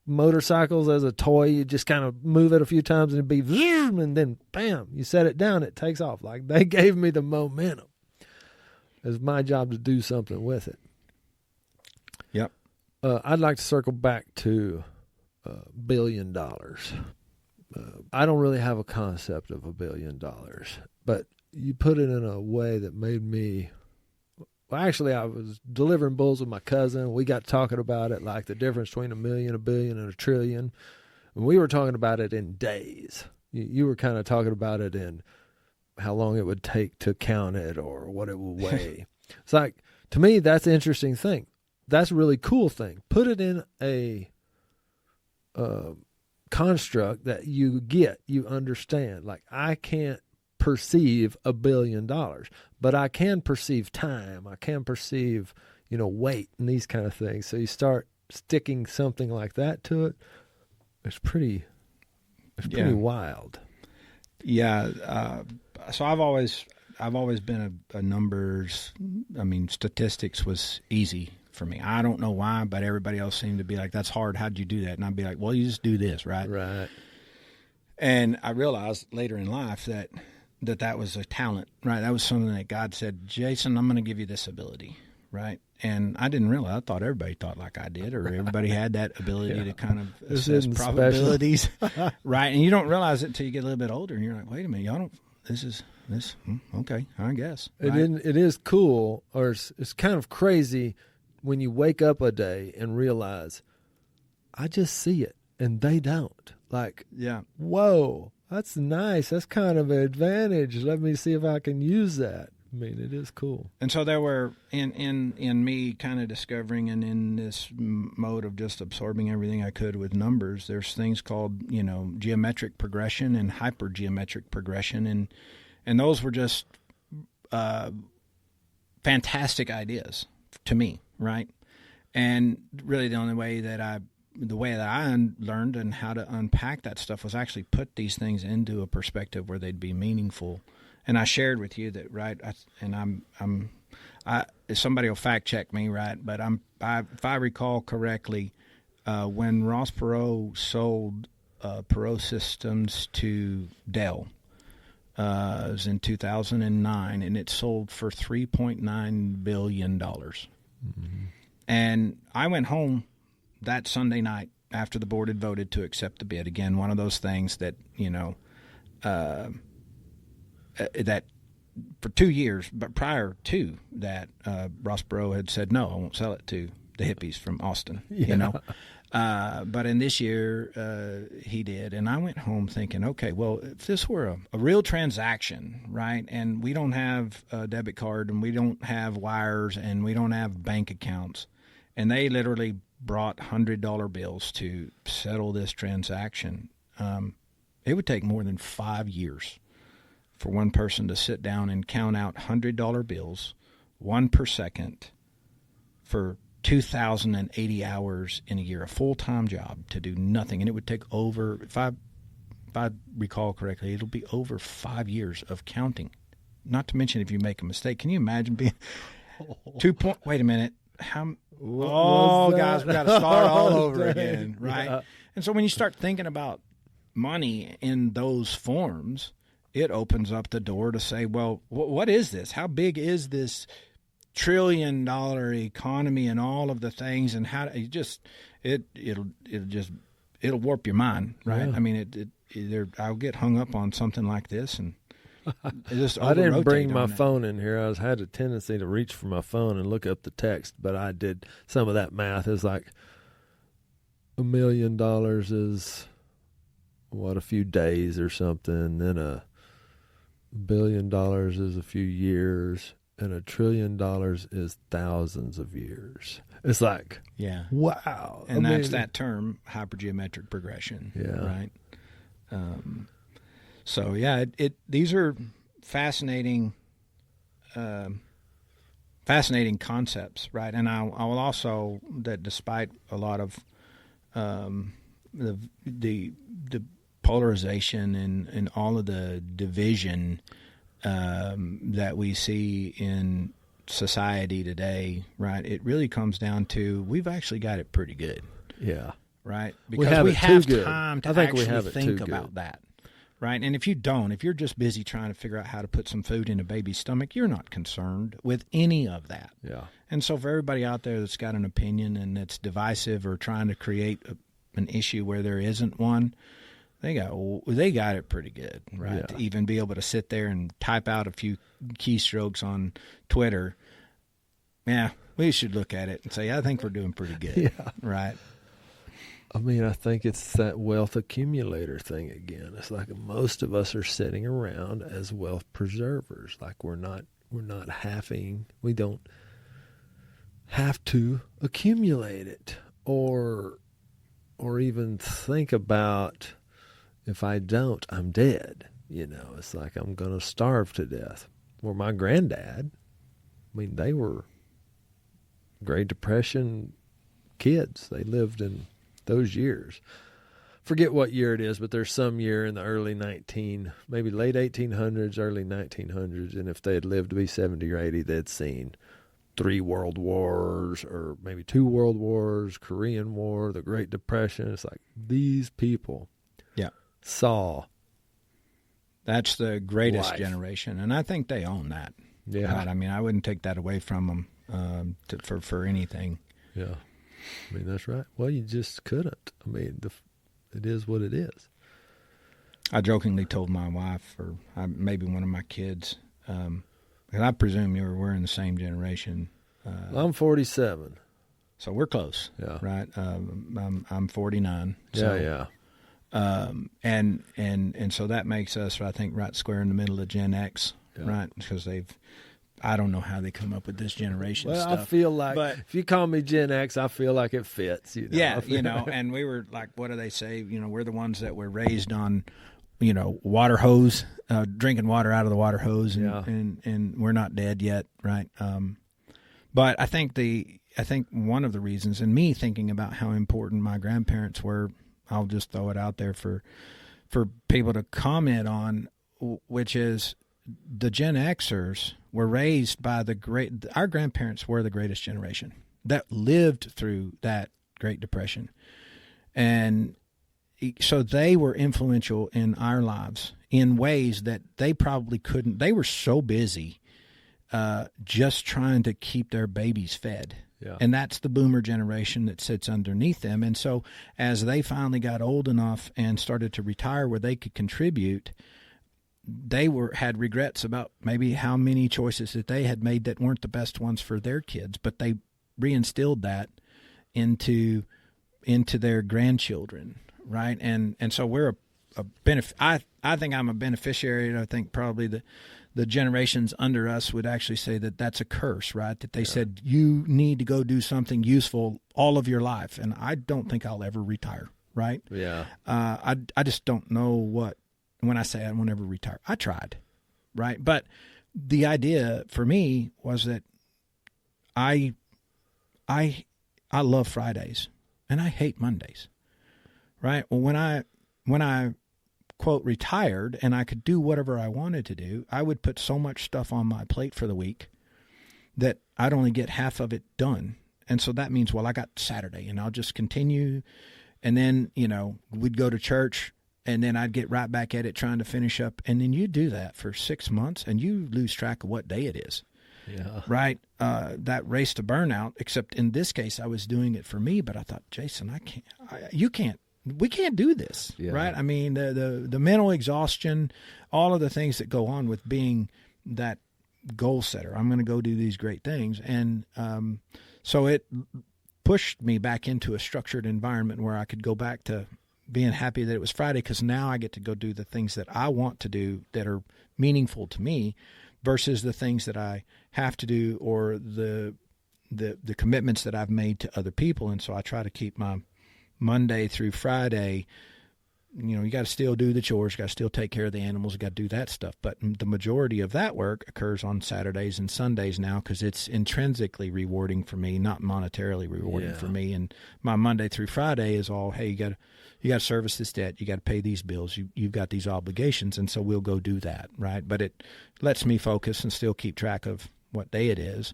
motorcycles as a toy. You just kind of move it a few times and it'd be zoom, and then bam, you set it down, it takes off. Like they gave me the momentum. It's my job to do something with it. Yep. I'd like to circle back to $1 billion. I don't really have a concept of $1 billion, but you put it in a way that made me. Well, actually, I was delivering bulls with my cousin. We got talking about it, like the difference between $1 million, $1 billion, and $1 trillion. And we were talking about it in days. You were kind of talking about it in how long it would take to count it or what it will weigh. It's like, to me, that's an interesting thing. That's a really cool thing. Put it in a construct that you get, you understand. Like, I can't perceive $1 billion, but I can perceive time. I can perceive, weight and these kind of things. So you start sticking something like that to it. It's pretty wild. Yeah. So I've always been a numbers. I mean, statistics was easy for me. I don't know why, but everybody else seemed to be like, "That's hard. How'd you do that?" And I'd be like, "Well, you just do this, right?" Right. And I realized later in life that was a talent, right? That was something that God said, "Jason, I'm going to give you this ability," right? And I didn't realize. I thought everybody thought like I did, or everybody had that ability to kind of assess probabilities, right? And you don't realize it until you get a little bit older, and you're like, "Wait a minute, y'all don't. This. Okay, I guess." Right? It is cool, or it's kind of crazy when you wake up a day and realize, I just see it, and they don't. Like, yeah, whoa. That's nice. That's kind of an advantage. Let me see if I can use that. I mean, it is cool. And so there were, in me kind of discovering and in this mode of just absorbing everything I could with numbers, there's things called, geometric progression and hypergeometric progression. And those were just fantastic ideas to me, right? And really the only way that I learned and how to unpack that stuff was actually put these things into a perspective where they'd be meaningful. And I shared with you that, right? Somebody will fact check me, right? But if I recall correctly, when Ross Perot sold Perot Systems to Dell, it was in 2009, and it sold for $3.9 billion. Mm-hmm. And I went home that Sunday night after the board had voted to accept the bid. Again, one of those things that, that for 2 years, but prior to that, Ross Perot had said, "No, I won't sell it to the hippies from Austin," But in this year, he did. And I went home thinking, okay, well, if this were a real transaction, right, and we don't have a debit card and we don't have wires and we don't have bank accounts, and they literally brought $100 bills to settle this transaction, it would take more than 5 years for one person to sit down and count out $100 bills, 1 per second, for 2,080 hours in a year, a full-time job to do nothing. And it would take over, if I recall correctly, it'll be over 5 years of counting. Not to mention if you make a mistake. Can you imagine being wait a minute. Guys, we got to start all over again, right? Yeah. And so when you start thinking about money in those forms, it opens up the door to say, well, what is this? How big is this $1 trillion economy and all of the things, and how it'll warp your mind, right? Yeah. I mean, I'll get hung up on something like this, and just I didn't bring my phone in here. I had a tendency to reach for my phone and look up the text, but I did some of that math. It's like $1 million is a few days or something, then $1 billion is a few years. and $1 trillion is thousands of years. It's like, yeah, wow. And that's that term, hypergeometric progression. Yeah. Right. So yeah, these are fascinating concepts, right? And I will also, that despite a lot of the polarization and all of the division that we see in society today, right? It really comes down to we've actually got it pretty good. Yeah. Right? Because we have time to actually think about that. Right? And if you're just busy trying to figure out how to put some food in a baby's stomach, you're not concerned with any of that. Yeah. And so for everybody out there that's got an opinion and that's divisive or trying to create an issue where there isn't one, they got it pretty good, right? Yeah. To even be able to sit there and type out a few keystrokes on Twitter. Yeah, we should look at it and say, I think we're doing pretty good. Yeah. Right? I mean, I think it's that wealth accumulator thing again. It's like most of us are sitting around as wealth preservers. Like we're not having, we don't have to accumulate it or even think about, if I don't, I'm dead. You know, it's like I'm going to starve to death. Or my granddad, I mean, they were Great Depression kids. They lived in those years. Forget what year it is, but there's some year in the maybe late 1800s, early 1900s, and if they had lived to be 70 or 80, they'd seen 3 world wars or maybe 2 world wars, Korean War, the Great Depression. It's like these people saw. That's the greatest life. Generation, and I think they own that. Yeah. Right? I mean, I wouldn't take that away from them for anything. Yeah. I mean, that's right. Well, you just couldn't. I mean, it is what it is. I jokingly told my wife, or maybe one of my kids, and I presume we're in the same generation. I'm 47. So we're close. Yeah. Right? I'm 49. So, yeah. And so that makes us, I think, right square in the middle of Gen X, right? Because I don't know how they come up with this generation stuff. I feel like, if you call me Gen X, I feel like it fits. You know? Yeah, and we were like, what do they say? We're the ones that were raised on, water hose, drinking water out of the water hose, and we're not dead yet, right? But I think one of the reasons, and me thinking about how important my grandparents were, I'll just throw it out there for people to comment on, which is the Gen Xers were raised by our grandparents were the greatest generation that lived through that Great Depression. And so they were influential in our lives in ways that they probably couldn't. They were so busy just trying to keep their babies fed. Yeah. And that's the boomer generation that sits underneath them. And so as they finally got old enough and started to retire where they could contribute, they had regrets about maybe how many choices that they had made that weren't the best ones for their kids, but they reinstilled that into their grandchildren, right? And so we're a benefit. I think I'm a beneficiary, and I think probably the generations under us would actually say that that's a curse, right? That they said you need to go do something useful all of your life, and I don't think I'll ever retire, right? Yeah. I just don't know what. When I say I won't ever retire, I tried, right? But the idea for me was that I love Fridays and I hate Mondays, right? Well, when I quote retired and I could do whatever I wanted to do, I would put so much stuff on my plate for the week that I'd only get half of it done. And so that means, well, I got Saturday and I'll just continue. And then, we'd go to church. And then I'd get right back at it trying to finish up. And then you do that for 6 months and you lose track of what day it is. Yeah. Right? That race to burnout, except in this case, I was doing it for me. But I thought, Jason, we can't do this. Yeah. Right? I mean, the mental exhaustion, all of the things that go on with being that goal setter. I'm going to go do these great things. And so it pushed me back into a structured environment where I could go back to being happy that it was Friday, because now I get to go do the things that I want to do that are meaningful to me. versus the things that I have to do or the commitments that I've made to other people. And so I try to keep my Monday through Friday, you got to still do the chores, you got to still take care of the animals, you got to do that stuff. But the majority of that work occurs on Saturdays and Sundays now because it's intrinsically rewarding for me, not monetarily rewarding for me. And my Monday through Friday is all, hey, you got to service this debt, you got to pay these bills, you've got these obligations, and so we'll go do that, right? But it lets me focus and still keep track of what day it is.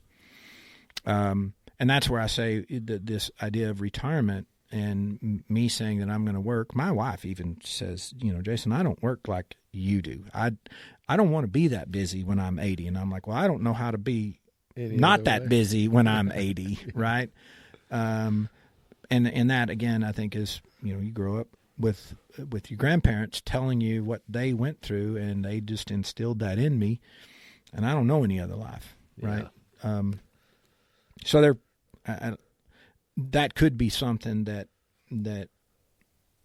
And that's where I say that this idea of retirement and me saying that I'm going to work, my wife even says, Jason, I don't work like you do. I don't want to be that busy when I'm 80. And I'm like, well, I don't know how to be not that busy when I'm 80, right? And that, again, I think is, you grow up with your grandparents telling you what they went through, and they just instilled that in me, and I don't know any other life, right? Yeah. So that could be something that the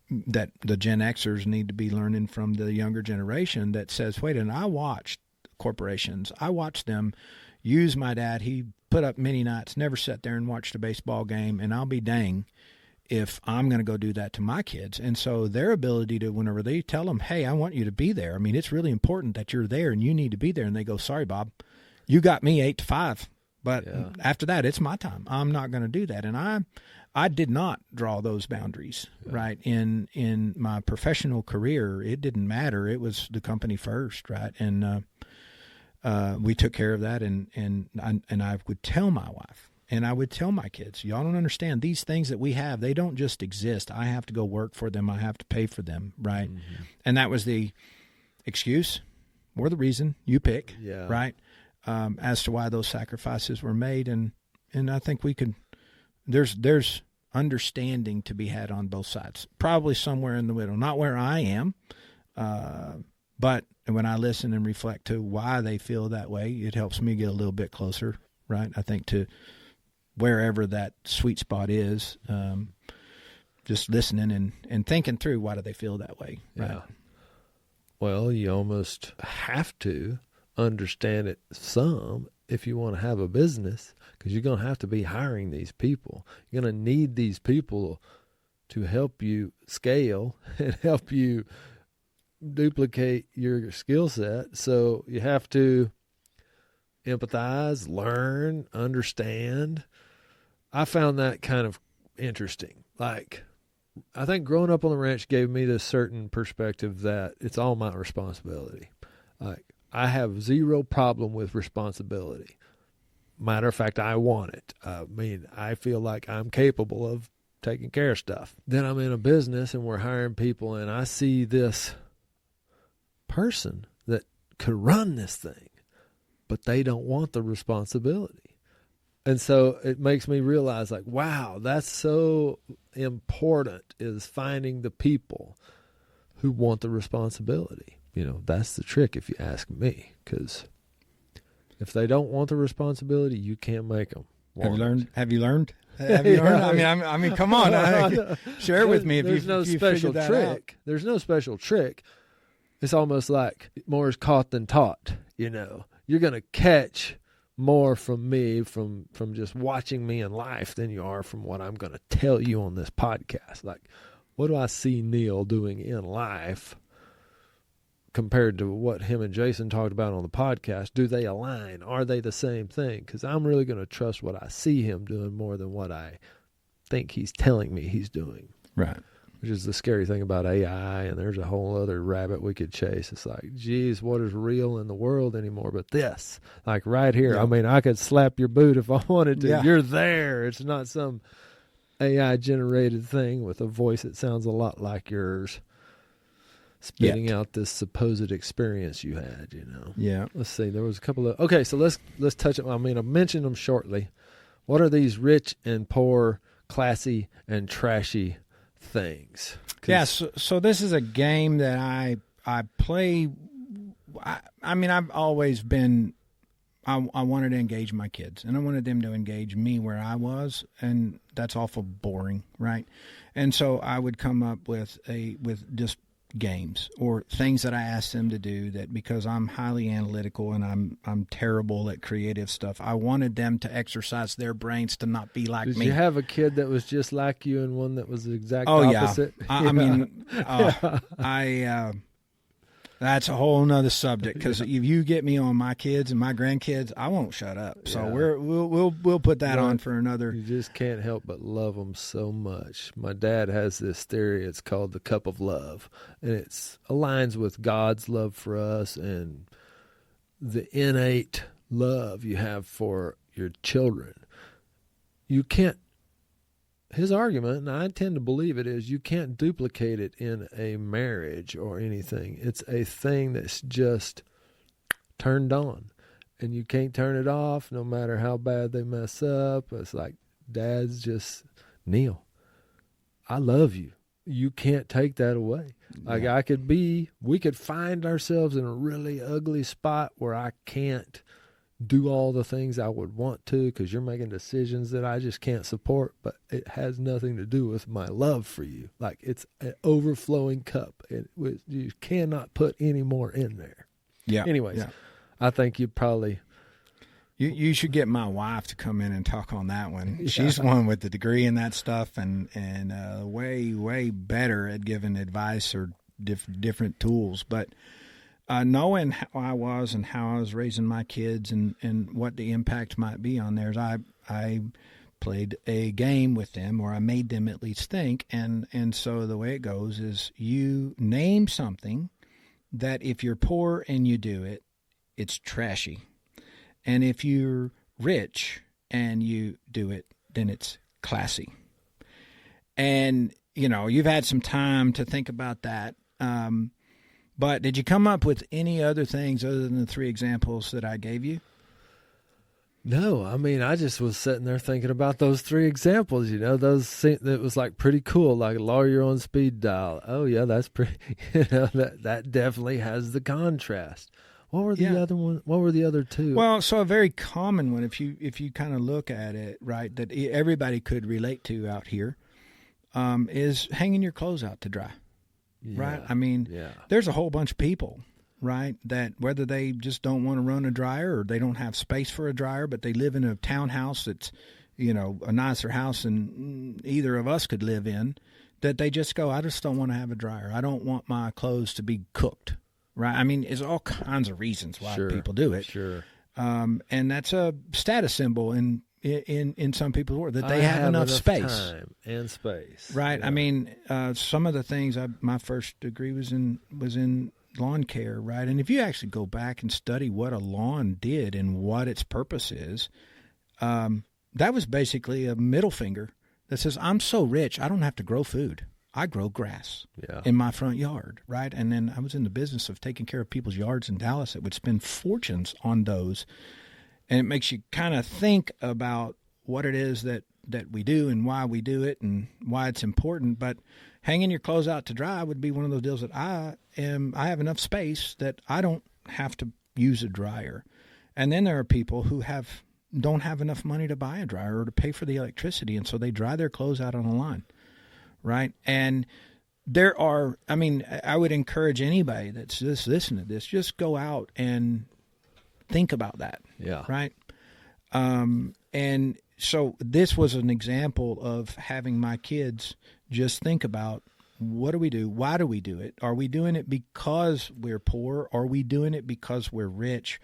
Gen Xers need to be learning from the younger generation that says, wait, and I watched corporations. I watched them use my dad. He put up many nights, never sat there and watched a baseball game, and I'll be dang if I'm going to go do that to my kids. And so their ability to, whenever they tell them, hey, I want you to be there. I mean, it's really important that you're there and you need to be there. And they go, sorry, Bob, you got me 8 to 5. But after that, it's my time. I'm not going to do that. And I did not draw those boundaries, right? In my professional career, it didn't matter. It was the company first, right? And we took care of that. And I would tell my wife, and I would tell my kids, y'all don't understand. These things that we have, they don't just exist. I have to go work for them. I have to pay for them, right? Mm-hmm. And that was the excuse or the reason, you pick, right? As to why those sacrifices were made. And I think we could, there's understanding to be had on both sides, probably somewhere in the middle, not where I am. But when I listen and reflect to why they feel that way, it helps me get a little bit closer, right? I think to wherever that sweet spot is, just listening and thinking through why do they feel that way, right? Yeah. Well, you almost have to understand it some if you want to have a business, because you're going to have to be hiring these people. You're going to need these people to help you scale and help you duplicate your skill set. So you have to empathize, learn, understand. I found that kind of interesting. Like, I think growing up on the ranch gave me this certain perspective that it's all my responsibility. Like, I have zero problem with responsibility. Matter of fact, I want it. I mean, I feel like I'm capable of taking care of stuff. Then I'm in a business and we're hiring people, and I see this person that could run this thing, but they don't want the responsibility. And so it makes me realize, like, wow, that's so important, is finding the people who want the responsibility. That's the trick, if you ask me, because if they don't want the responsibility, you can't make them. Have you learned? I mean, come on. Share it with me if you figured that out. There's no special trick. It's almost like more is caught than taught. You're going to catch more from me from just watching me in life than you are from what I'm going to tell you on this podcast. Like, what do I see Neil doing in life compared to what him and Jason talked about on the podcast? Do they align? Are they the same thing? Because I'm really going to trust what I see him doing more than what I think he's telling me he's doing. Right. Which is the scary thing about AI, and there's a whole other rabbit we could chase. It's like, geez, what is real in the world anymore but this? Like right here. Yeah. I mean, I could slap your boot if I wanted to. Yeah. You're there. It's not some AI-generated thing with a voice that sounds a lot like yours, spitting out this supposed experience you had, Yeah. Let's see. There was a couple of... Okay, so let's touch it. I mean, I mentioned them shortly. What are these rich and poor, classy and trashy things? Yeah, so this is a game that I play. I mean, I've always been... I wanted to engage my kids, and I wanted them to engage me where I was, and that's awful boring, right? And so I would come up with just games or things that I ask them to do that because I'm highly analytical and I'm terrible at creative stuff. I wanted them to exercise their brains to not be like me. Did you have a kid that was just like you and one that was the exact opposite? Yeah. I mean, that's a whole nother subject because if you get me on my kids and my grandkids, I won't shut up. So we'll put that on for another. You just can't help but love them so much. My dad has this theory. It's called the cup of love, and it aligns with God's love for us and the innate love you have for your children. You can't. His argument, and I tend to believe it, is you can't duplicate it in a marriage or anything. It's a thing that's just turned on, and you can't turn it off no matter how bad they mess up. It's like, Dad's just, Neil, I love you. You can't take that away. Like we could find ourselves in a really ugly spot where I can't do all the things I would want to because you're making decisions that I just can't support, but it has nothing to do with my love for you. Like, it's an overflowing cup. You cannot put any more in there. Yeah. Anyways, yeah. I think you probably... You should get my wife to come in and talk on that one. Yeah. She's the one with the degree in that stuff and way, way better at giving advice or different tools. But knowing how I was and how I was raising my kids and what the impact might be on theirs, I played a game with them, or I made them at least think. And so the way it goes is you name something that if you're poor and you do it, it's trashy. And if you're rich and you do it, then it's classy. And, you've had some time to think about that. But did you come up with any other things other than the 3 examples that I gave you? No, I mean, I just was sitting there thinking about those 3 examples, that was like pretty cool, like a lawyer on speed dial. Oh yeah, that's pretty, that definitely has the contrast. What were the other one? What were the other 2? Well, so a very common one, if you kind of look at it, right, that everybody could relate to out here, is hanging your clothes out to dry. Yeah, right? I mean, there's a whole bunch of people, right, that whether they just don't want to run a dryer or they don't have space for a dryer, but they live in a townhouse that's, a nicer house than either of us could live in, that they just go, I just don't want to have a dryer. I don't want my clothes to be cooked, right? I mean, there's all kinds of reasons why people do it. Sure. And that's a status symbol in some people's world that they have enough space, time and space, right? Yeah. I mean, some of the things my first degree was in lawn care, right? And if you actually go back and study what a lawn did and what its purpose is, that was basically a middle finger that says, I'm so rich, I don't have to grow food. I grow grass in my front yard, right? And then I was in the business of taking care of people's yards in Dallas that would spend fortunes on those. And it makes you kind of think about what it is that we do and why we do it and why it's important. But hanging your clothes out to dry would be one of those deals that I have enough space that I don't have to use a dryer. And then there are people who don't have enough money to buy a dryer or to pay for the electricity, and so they dry their clothes out on a line, right? And I would encourage anybody that's just listening to this, just go out and think about that. Yeah. Right. And so this was an example of having my kids just think about, what do we do? Why do we do it? Are we doing it because we're poor? Are we doing it because we're rich?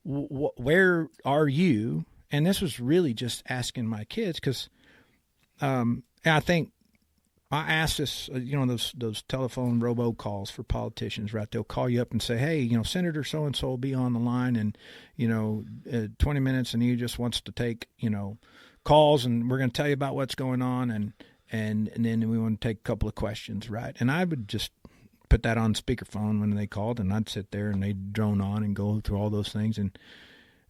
Where are you? And this was really just asking my kids because I think I asked this, those telephone robocalls for politicians, right? They'll call you up and say, hey, Senator so-and-so will be on the line in, 20 minutes and he just wants to take, calls and we're going to tell you about what's going on and then we want to take a couple of questions, right? And I would just put that on speakerphone when they called and I'd sit there and they'd drone on and go through all those things. And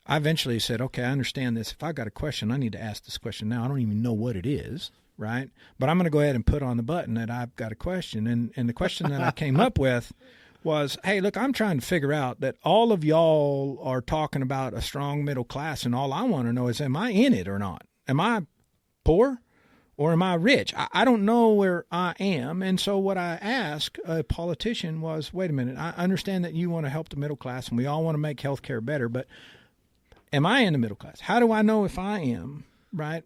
I eventually said, okay, I understand this. If I got a question, I need to ask this question now. I don't even know what it is. Right. But I'm going to go ahead and put on the button that I've got a question. And the question that I came up with was, hey, look, I'm trying to figure out that all of y'all are talking about a strong middle class. And all I want to know is, am I in it or not? Am I poor or am I rich? I don't know where I am. And so what I asked a politician was, wait a minute, I understand that you want to help the middle class and we all want to make healthcare better, but am I in the middle class? How do I know if I am, right?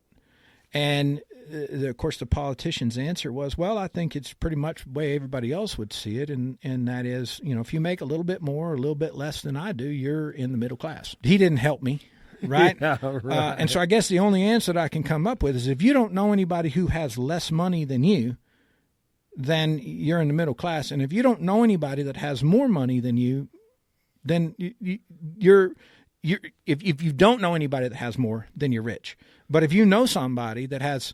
And of course, the politician's answer was, well, I think it's pretty much the way everybody else would see it. And that is, if you make a little bit more or a little bit less than I do, you're in the middle class. He didn't help me, right? Yeah, right. And so I guess the only answer that I can come up with is if you don't know anybody who has less money than you, then you're in the middle class. And if you don't know anybody that has more money than you, then you're if you don't know anybody that has more, then you're rich. But if you know somebody that has,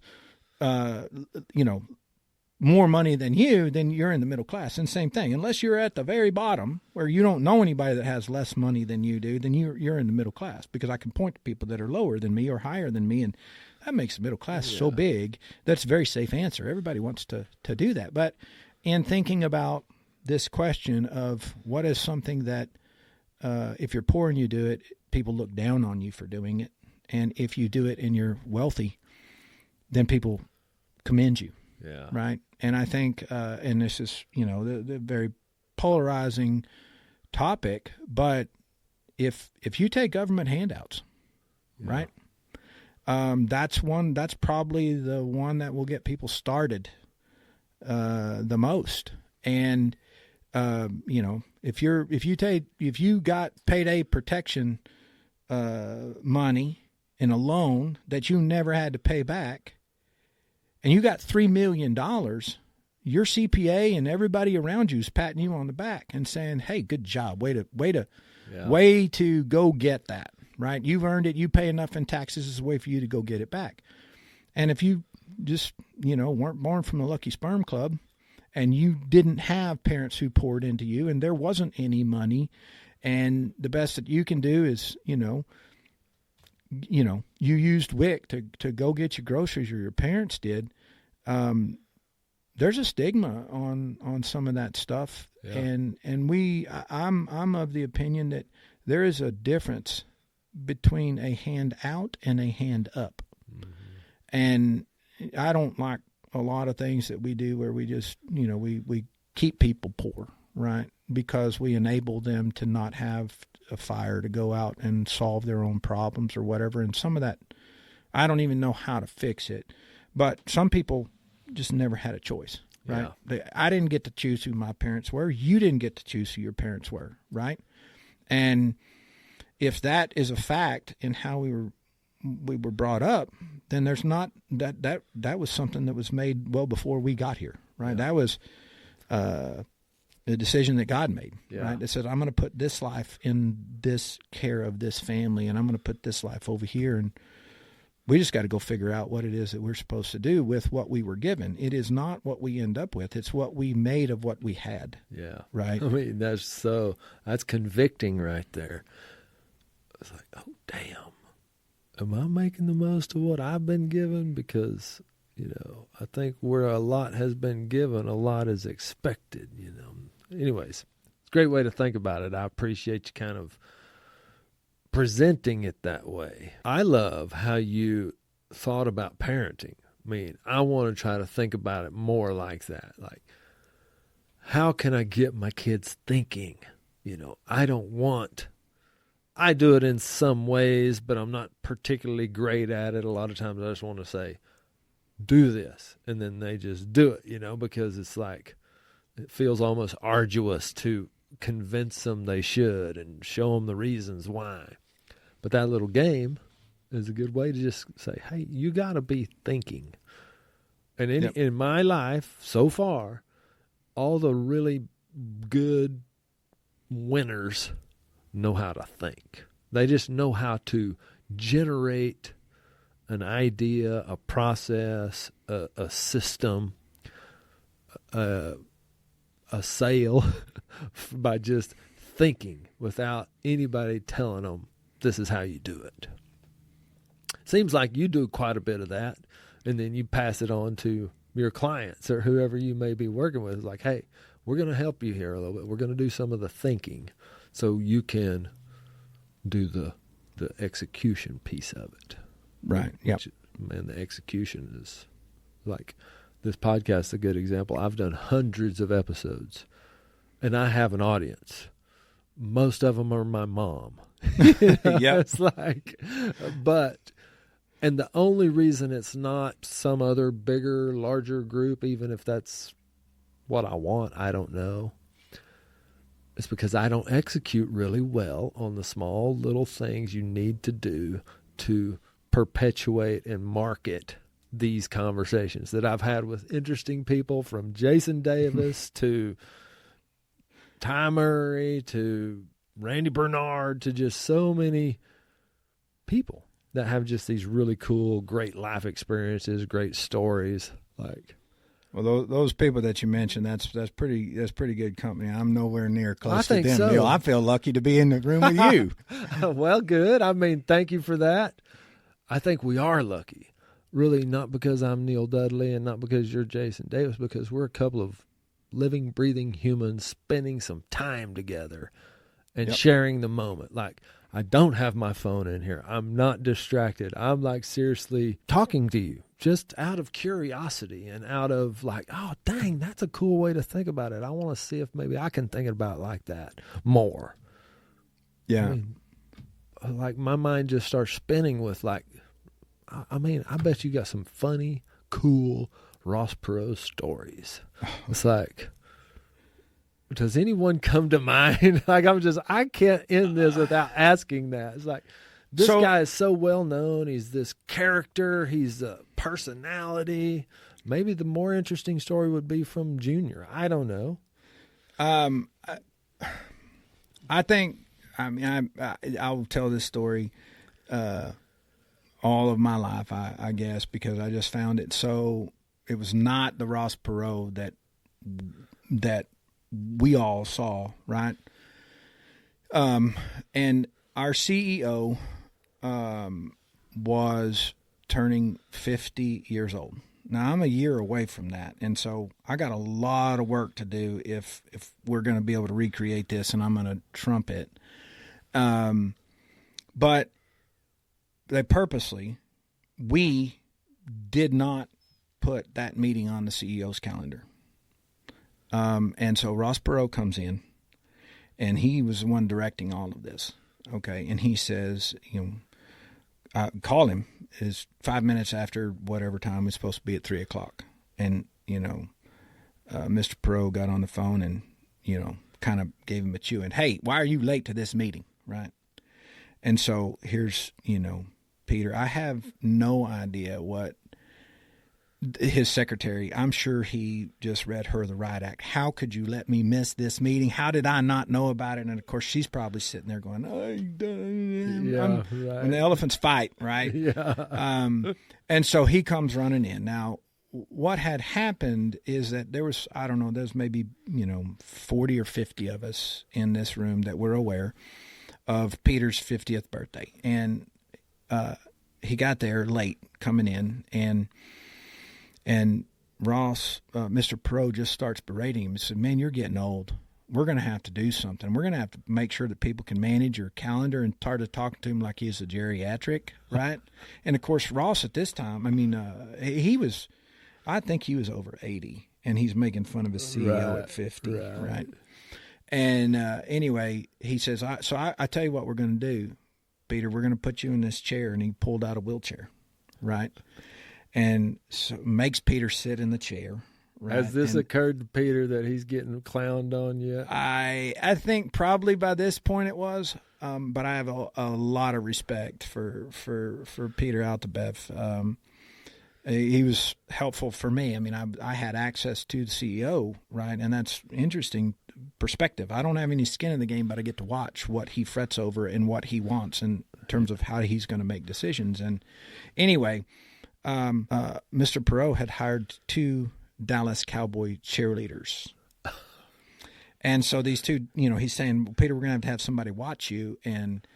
more money than you, then you're in the middle class. And same thing, unless you're at the very bottom where you don't know anybody that has less money than you do, then you're in the middle class, because I can point to people that are lower than me or higher than me, and that makes the middle class so big. That's a very safe answer. Everybody wants to do that. But in thinking about this question of what is something that if you're poor and you do it, people look down on you for doing it. And if you do it and you're wealthy, then people commend you. Yeah. Right. And I think, and this is, the very polarizing topic, but if you take government handouts, right, that's probably the one that will get people started the most. And, if you got payday protection money in a loan that you never had to pay back, and you got $3 million, your CPA and everybody around you is patting you on the back and saying, "Hey, good job, way to go get that." Right? You've earned it. You pay enough in taxes. It's a way for you to go get it back. And if you just weren't born from the Lucky Sperm Club, and you didn't have parents who poured into you, and there wasn't any money, and the best that you can do is you used WIC to go get your groceries, or your parents did, there's a stigma on some of that stuff. Yeah. And I'm of the opinion that there is a difference between a hand out and a hand up. Mm-hmm. And I don't like a lot of things that we do where we just, we keep people poor, right? Because we enable them to not have a fire to go out and solve their own problems or whatever. And some of that, I don't even know how to fix it. But some people just never had a choice, right? Yeah. I didn't get to choose who my parents were. You didn't get to choose who your parents were, right? And if that is a fact in how we were brought up, then there's not that was something that was made well before we got here, right? Yeah. That was a decision that God made, right? That said, I'm going to put this life in this care of this family, and I'm going to put this life over here, and we just got to go figure out what it is that we're supposed to do with what we were given. It is not what we end up with; it's what we made of what we had. Yeah, right. I mean, that's convicting right there. It's like, oh damn. Am I making the most of what I've been given? Because, I think where a lot has been given, a lot is expected, Anyways, it's a great way to think about it. I appreciate you kind of presenting it that way. I love how you thought about parenting. I mean, I want to try to think about it more like that. Like, how can I get my kids thinking? I do it in some ways, but I'm not particularly great at it. A lot of times I just want to say, do this, and then they just do it, because it's like, it feels almost arduous to convince them they should and show them the reasons why. But that little game is a good way to just say, hey, you got to be thinking. And in my life so far, all the really good winners know how to think. They just know how to generate an idea, a process, a system, a sale by just thinking without anybody telling them this is how you do it. Seems like you do quite a bit of that, and then you pass it on to your clients or whoever you may be working with. It's like, hey, we're going to help you here a little bit. We're going to do some of the thinking so you can do the execution piece of it. Right. Yeah. Man, the execution is Like this podcast is a good example. I've done hundreds of episodes, and I have an audience. Most of them are my mom. Yeah. It's like, and the only reason it's not some other bigger, larger group, even if that's what I want, I don't know. It's because I don't execute really well on the small little things you need to do to perpetuate and market these conversations that I've had with interesting people, from Jason Davis to Ty Murray to Randy Bernard, to just so many people that have just these really cool, great life experiences, great stories. Like, well, those people that you mentioned, that's pretty good company. I'm nowhere near close to them. So. Neil, I feel lucky to be in the room with you. Well, good. I mean, thank you for that. I think we are lucky. Really, not because I'm Neil Dudley and not because you're Jason Davis, because we're a couple of living, breathing humans spending some time together and sharing the moment. Like, I don't have my phone in here. I'm not distracted. I'm like seriously talking to you just out of curiosity and out of like, oh, dang, that's a cool way to think about it. I want to see if maybe I can think about it like that more. Yeah. I mean, like my mind just starts spinning with like, I mean, I bet you got some funny, cool Ross Perot stories. It's like, does anyone come to mind? Like, I can't end this without asking that. It's like, this guy is so well known. He's this character. He's a personality. Maybe the more interesting story would be from Junior. I don't know. I think, I mean, I'll tell this story all of my life, I guess, because I just found it so, it was not the Ross Perot that we all saw, right? And our CEO was turning 50 years old. Now, I'm a year away from that, and so I got a lot of work to do if we're going to be able to recreate this, and I'm going to trump it. But we did not put that meeting on the CEO's calendar. And so Ross Perot comes in, and he was the one directing all of this. Okay. And he says, I called him. It's 5 minutes after whatever time it's supposed to be at 3:00. And, Mr. Perot got on the phone and, kind of gave him a chew and, hey, why are you late to this meeting? Right. And so here's, Peter, I have no idea what his secretary, I'm sure he just read her the riot act. How could you let me miss this meeting? How did I not know about it? And of course, she's probably sitting there going, right. When the elephants fight, right? Yeah. And so he comes running in. Now, what had happened is that there was, I don't know, there's maybe, 40 or 50 of us in this room that were aware of Peter's 50th birthday. And he got there late coming in, and Ross, Mr. Perot, just starts berating him. He said, man, you're getting old. We're going to have to do something. We're going to have to make sure that people can manage your calendar, and started talking to him like he's a geriatric, right? And, of course, Ross at this time, I mean, I think he was over 80, and he's making fun of his CEO at 50, right? And anyway, he says, I tell you what we're going to do, Peter. We're going to put you in this chair. And he pulled out a wheelchair, right? And so makes Peter sit in the chair. Right? Has this occurred to Peter that he's getting clowned on yet? I think probably by this point it was, but I have a lot of respect for Peter Altabev. He was helpful for me. I mean, I had access to the CEO, right? And that's interesting perspective. I don't have any skin in the game, but I get to watch what he frets over and what he wants in terms of how he's going to make decisions. And anyway, Mr. Perot had hired 2 Dallas Cowboy cheerleaders. And so these 2, he's saying, Peter, we're going to have somebody watch you. And,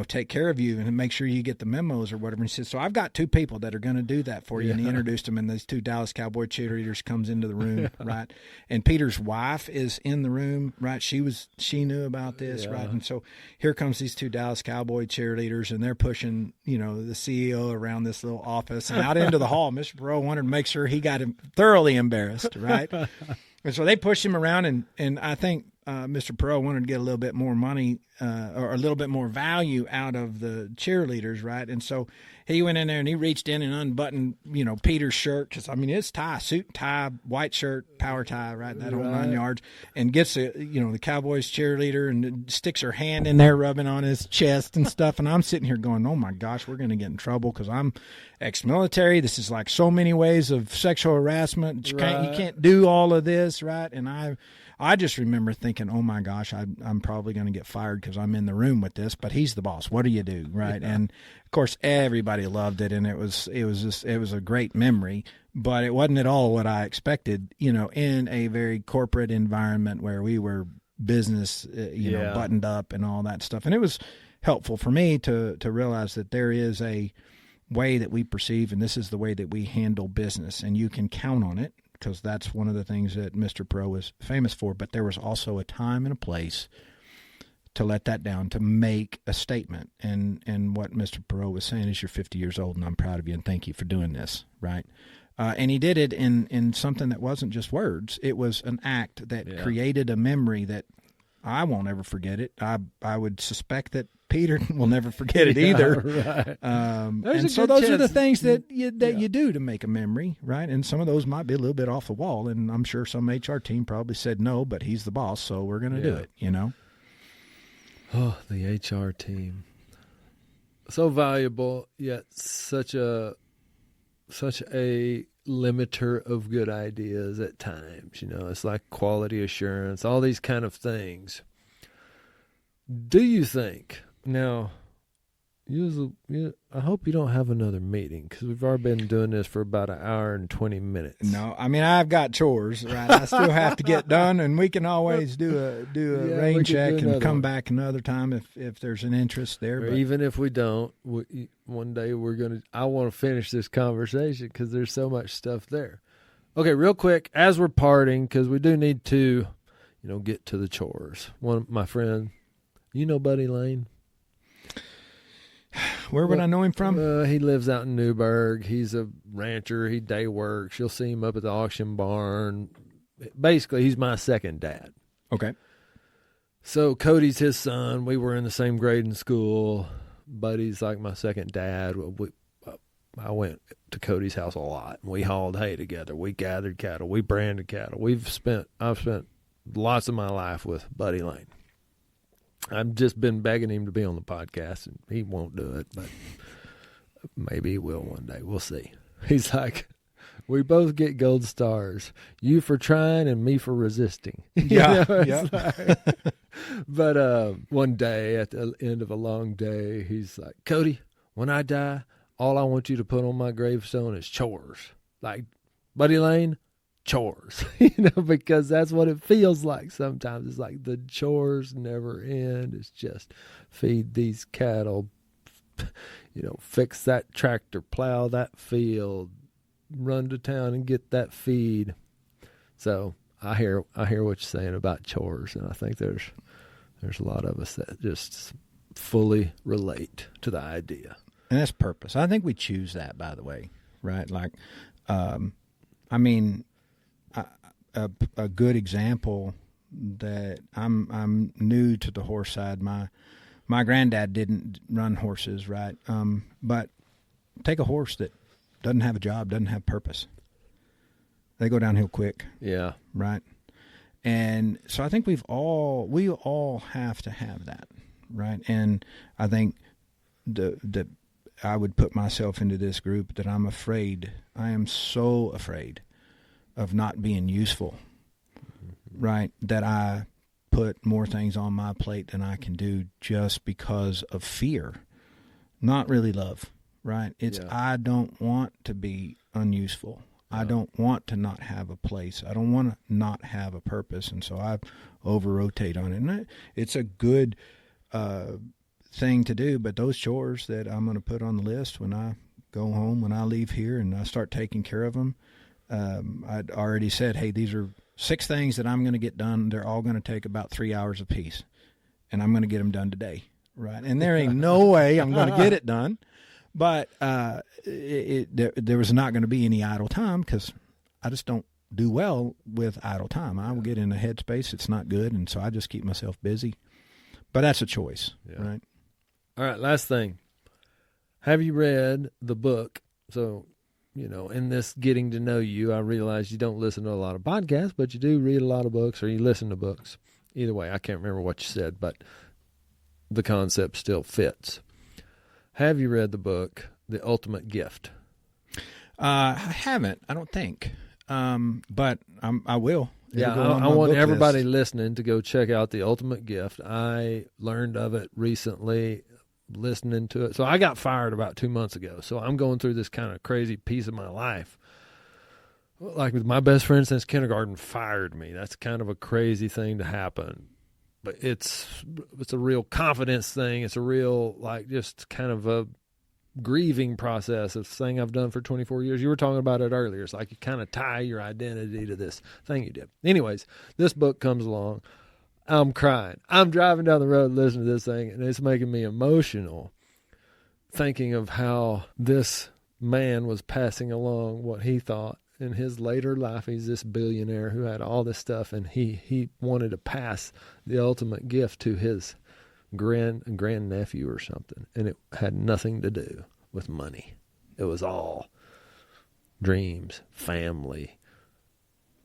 take care of you and make sure you get the memos or whatever. And he said, so I've got 2 people that are going to do that for you. And he introduced them, and these 2 Dallas Cowboy cheerleaders comes into the room, right? And Peter's wife is in the room, right? She knew about this, right? And so here comes these 2 Dallas Cowboy cheerleaders, and they're pushing, the CEO around this little office and out into the hall. Mr. Perot wanted to make sure he got him thoroughly embarrassed, right? And so they pushed him around, and I think Mr. Perot wanted to get a little bit more money or a little bit more value out of the cheerleaders, right? And so he went in there and he reached in and unbuttoned, Peter's shirt, because, it's suit and tie, white shirt, power tie, right, that whole 9 yards, and gets, the Cowboys cheerleader and sticks her hand in there rubbing on his chest and stuff. And I'm sitting here going, oh, my gosh, we're going to get in trouble because I'm ex-military. This is like so many ways of sexual harassment. You can't do all of this, right? And I just remember thinking, oh, my gosh, I'm probably going to get fired because I'm in the room with this, but he's the boss. What do you do, right? Yeah. And, of course, everybody loved it, and it was a great memory, but it wasn't at all what I expected, in a very corporate environment where we were business, buttoned up and all that stuff. And it was helpful for me to realize that there is a way that we perceive, and this is the way that we handle business, and you can count on it, because that's one of the things that Mr. Perot was famous for. But there was also a time and a place to let that down, to make a statement. And what Mr. Perot was saying is, you're 50 years old, and I'm proud of you, and thank you for doing this, right? And he did it in something that wasn't just words. It was an act that created a memory that I won't ever forget it. I would suspect that Peter will never forget it either. Right. And so those are the things that you do to make a memory, right? And some of those might be a little bit off the wall, and I'm sure some HR team probably said no, but he's the boss, so we're going to do it, Oh, the HR team. So valuable, yet such a limiter of good ideas at times. It's like quality assurance, all these kind of things. Do you think, now, I hope you don't have another meeting, because we've already been doing this for about an hour and 20 minutes. No, I've got chores, right? I still have to get done, and we can always do a rain check and come back another time if there's an interest there. Or even if we don't, one day I want to finish this conversation because there's so much stuff there. Okay, real quick, as we're parting, because we do need to, get to the chores. One of my friend, Buddy Lane? Where would I know him from? He lives out in Newburgh. He's a rancher. He day works. You'll see him up at the auction barn. Basically, he's my second dad. Okay. So Cody's his son. We were in the same grade in school. Buddy's like my second dad. I went to Cody's house a lot. We hauled hay together. We gathered cattle. We branded cattle. I've spent lots of my life with Buddy Lane. I've just been begging him to be on the podcast, and he won't do it, but maybe he will one day. We'll see. He's like, we both get gold stars. You for trying and me for resisting. Yeah. But one day at the end of a long day, he's like, Cody, when I die, all I want you to put on my gravestone is chores. Like, Buddy Lane, chores, because that's what it feels like sometimes. It's like the chores never end. It's just feed these cattle, fix that tractor, plow that field, run to town and get that feed. So I hear what you're saying about chores, and I think there's a lot of us that just fully relate to the idea. And that's purpose. I think we choose that, by the way, right? Like, a good example that I'm new to the horse side. My granddad didn't run horses, right? But take a horse that doesn't have a job, doesn't have purpose. They go downhill quick. Yeah. Right. And so I think we all have to have that, right? And I think that I would put myself into this group that I'm afraid. I am so afraid of not being useful, right? That I put more things on my plate than I can do just because of fear, not really love, right? It's I don't want to be unuseful. I don't want to not have a place. I don't want to not have a purpose, and so I over-rotate on it. And it's a good thing to do, but those chores that I'm going to put on the list when I go home, when I leave here and I start taking care of them, I'd already said, hey, these are 6 things that I'm going to get done. They're all going to take about 3 hours apiece, and I'm going to get them done today, right? And there ain't no way I'm going to get it done, but there was not going to be any idle time because I just don't do well with idle time. I will get in a headspace. It's not good, and so I just keep myself busy. But that's a choice, right? All right, last thing. Have you read the book? So, in this getting to know you, I realize you don't listen to a lot of podcasts, but you do read a lot of books or you listen to books. Either way, I can't remember what you said, but the concept still fits. Have you read the book, The Ultimate Gift? I haven't, I don't think. But I will. Yeah, I want everybody listening to go check out The Ultimate Gift. I learned of it recently, listening to it. So I got fired about 2 months ago. So I'm going through this kind of crazy piece of my life. Like with my best friend since kindergarten fired me. That's kind of a crazy thing to happen. But it's a real confidence thing. It's a real, just kind of a grieving process of thing I've done for 24 years. You were talking about it earlier. It's like you kind of tie your identity to this thing you did. Anyways, this book comes along. I'm crying. I'm driving down the road listening to this thing, and it's making me emotional thinking of how this man was passing along what he thought in his later life. He's this billionaire who had all this stuff, and he wanted to pass the ultimate gift to his grandnephew or something, and it had nothing to do with money. It was all dreams, family,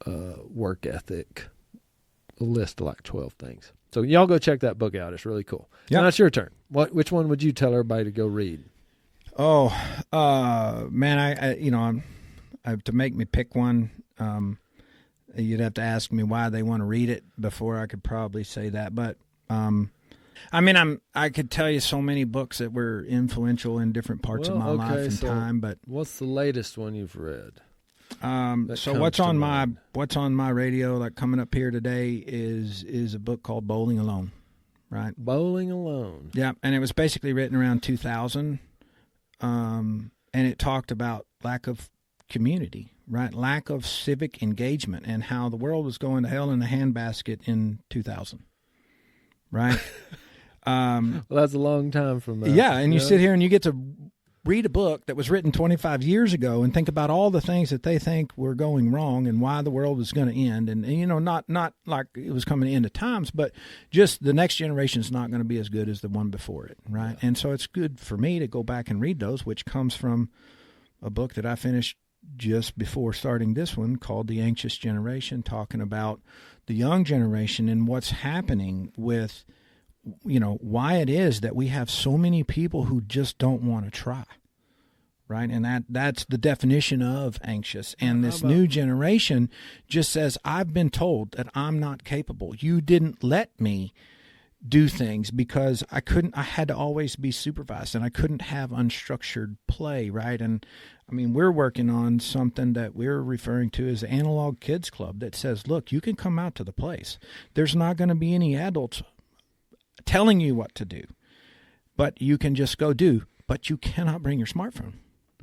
work ethic, a list of like 12 things. So y'all go check that book out. It's really cool. Yeah. Now it's your turn. Which one would you tell everybody to go read? Oh, man, I to make me pick one, you'd have to ask me why they want to read it before I could probably say that. But I could tell you so many books that were influential in different parts of my life and time. But what's the latest one you've read? So what's on my radio, like coming up here today, is a book called Bowling Alone, right? Bowling Alone. Yeah, and it was basically written around 2000, and it talked about lack of community, right? Lack of civic engagement, and how the world was going to hell in a handbasket in 2000, right? Well, that's a long time from that. Yeah, and you sit here and you get to read a book that was written 25 years ago and think about all the things that they think were going wrong and why the world was going to end. And not like it was coming to end of times, but just the next generation is not going to be as good as the one before it, right? Yeah. And so it's good for me to go back and read those, which comes from a book that I finished just before starting this one called The Anxious Generation, talking about the young generation and what's happening with why it is that we have so many people who just don't want to try, right? And that's the definition of anxious. And this new generation just says, I've been told that I'm not capable. You didn't let me do things because I had to always be supervised, and I couldn't have unstructured play, right? And we're working on something that we're referring to as Analog Kids Club that says, look, you can come out to the place. There's not going to be any adults telling you what to do, but you can just go do, but you cannot bring your smartphone.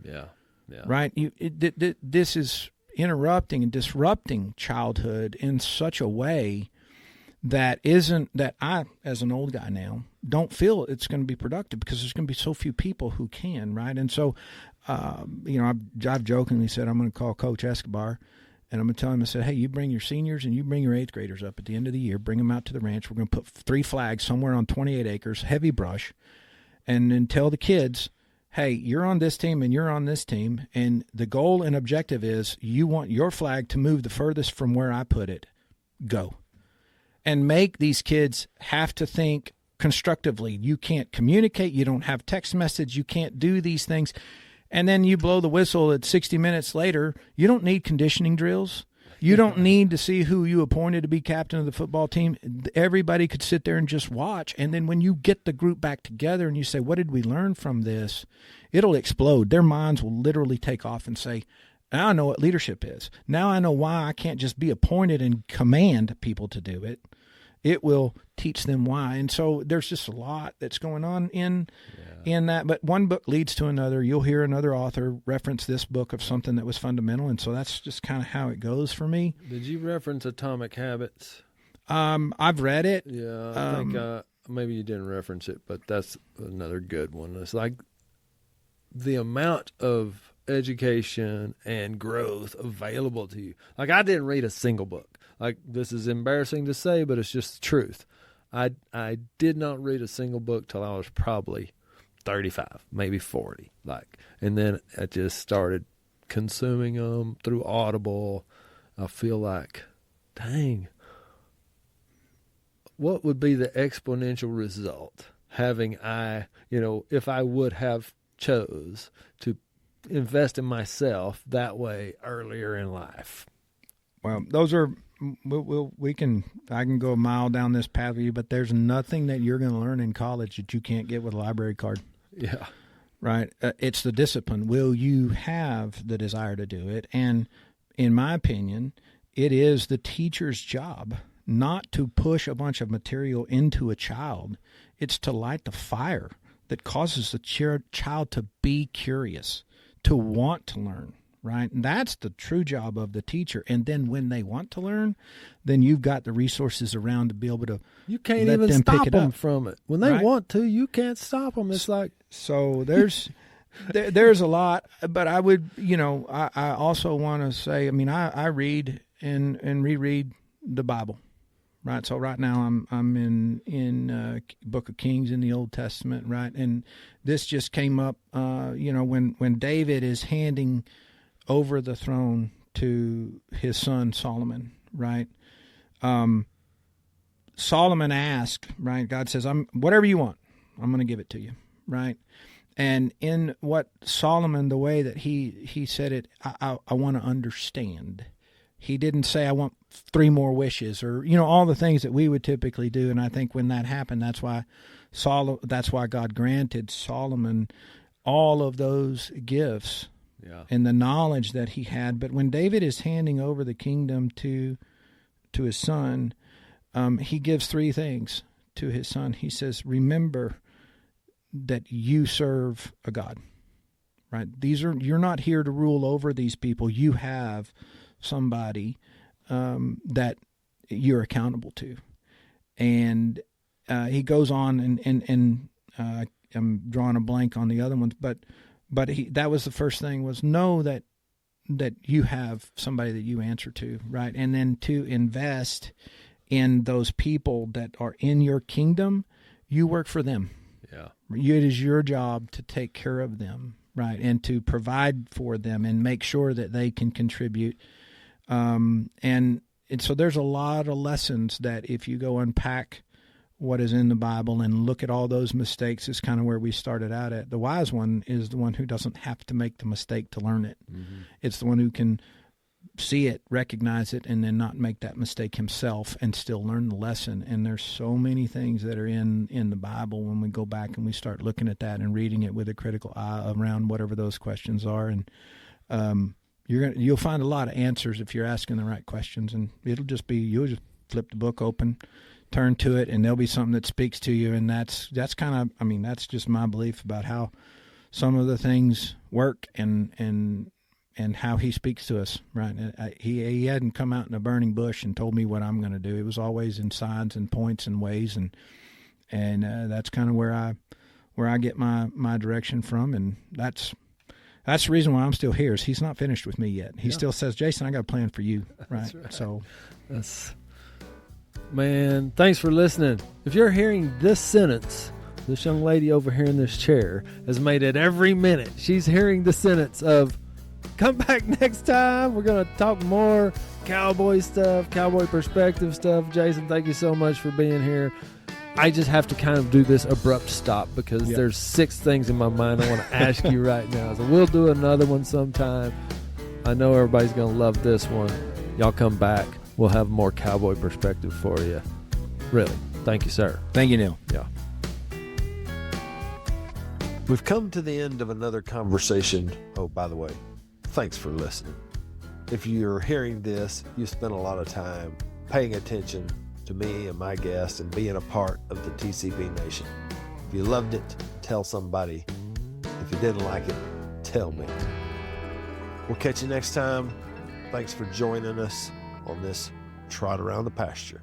Yeah. Right? This is interrupting and disrupting childhood in such a way that I, as an old guy now, don't feel it's going to be productive because there's going to be so few people who can, right? And so, I've jokingly said I'm going to call Coach Escobar, and I'm going to tell him, I said, hey, you bring your seniors and you bring your 8th graders up at the end of the year, bring them out to the ranch. We're going to put 3 flags somewhere on 28 acres, heavy brush, and then tell the kids, hey, you're on this team and you're on this team, and the goal and objective is you want your flag to move the furthest from where I put it. Go. And make these kids have to think constructively. You can't communicate. You don't have text message. You can't do these things. And then you blow the whistle at 60 minutes later. You don't need conditioning drills. You don't need to see who you appointed to be captain of the football team. Everybody could sit there and just watch. And then when you get the group back together and you say, what did we learn from this? It'll explode. Their minds will literally take off and say, now I know what leadership is. Now I know why I can't just be appointed and command people to do it. It will teach them why. And so there's just a lot that's going on in that. But one book leads to another. You'll hear another author reference this book of something that was fundamental. And so that's just kind of how it goes for me. Did you reference Atomic Habits? I've read it. Yeah, I think maybe you didn't reference it, but that's another good one. It's like the amount of education and growth available to you. Like, I didn't read a single book. Like, this is embarrassing to say, but it's just the truth. I did not read a single book till I was probably 35, maybe 40. And then I just started consuming them through Audible. I feel like, dang, what would be the exponential result having if I would have chose to invest in myself that way earlier in life? Well, those are, I can go a mile down this path with you, but there's nothing that you're going to learn in college that you can't get with a library card. Yeah. Right. It's the discipline. Will you have the desire to do it? And in my opinion, it is the teacher's job not to push a bunch of material into a child. It's to light the fire that causes the child to be curious, to want to learn, right? And that's the true job of the teacher. And then when they want to learn, then you've got the resources around to be able to You can't even stop them from it. When they want to, you can't stop them. It's like... So there's a lot, but I would, I also want to say, I read and reread the Bible. Right, so right now I'm in Book of Kings in the Old Testament, right, and this just came up, when David is handing over the throne to his son Solomon, right. Solomon asked, right. God says, whatever you want, I'm going to give it to you, right. And in what Solomon, the way that he said it, I want to understand. He didn't say, I want 3 more wishes, or, all the things that we would typically do. And I think when that happened, that's why God granted Solomon all of those gifts and the knowledge that he had. But when David is handing over the kingdom to his son, he gives 3 things to his son. He says, remember that you serve a God, right? You're not here to rule over these people. You have somebody that you're accountable to. And he goes on and I'm drawing a blank on the other ones, but that was the first thing, was know that you have somebody that you answer to, right? And then to invest in those people that are in your kingdom. You work for them. Yeah. It is your job to take care of them, right? And to provide for them and make sure that they can contribute. And so there's a lot of lessons that if you go unpack what is in the Bible and look at all those mistakes, is kind of where we started out at. The wise one is the one who doesn't have to make the mistake to learn it. Mm-hmm. It's the one who can see it, recognize it, and then not make that mistake himself and still learn the lesson. And there's so many things that are in the Bible when we go back and we start looking at that and reading it with a critical eye around whatever those questions are. And you'll find a lot of answers if you're asking the right questions, and you'll just flip the book open, turn to it, and there'll be something that speaks to you. And that's kind of, that's just my belief about how some of the things work and how he speaks to us, right? He hadn't come out in a burning bush and told me what I'm going to do. It was always in signs and points and ways, and that's kind of where I get my direction from, and that's the reason why I'm still here. Is he's not finished with me yet. He still says, Jason, I got a plan for you, right? So man, thanks for listening. If you're hearing this sentence, this young lady over here in this chair has made it every minute. She's hearing the sentence of, come back next time. We're going to talk more cowboy stuff, cowboy perspective stuff. Jason, thank you so much for being here. I just have to kind of do this abrupt stop because there's 6 things in my mind I want to ask you right now. So we'll do another one sometime. I know everybody's going to love this one. Y'all come back. We'll have more cowboy perspective for you. Really. Thank you, sir. Thank you, Neil. Yeah. We've come to the end of another conversation. Oh, by the way, thanks for listening. If you're hearing this, you spent a lot of time paying attention, to me and my guest and being a part of the TCP Nation. If you loved it, tell somebody. If you didn't like it, tell me. We'll catch you next time. Thanks for joining us on this Trot Around the Pasture.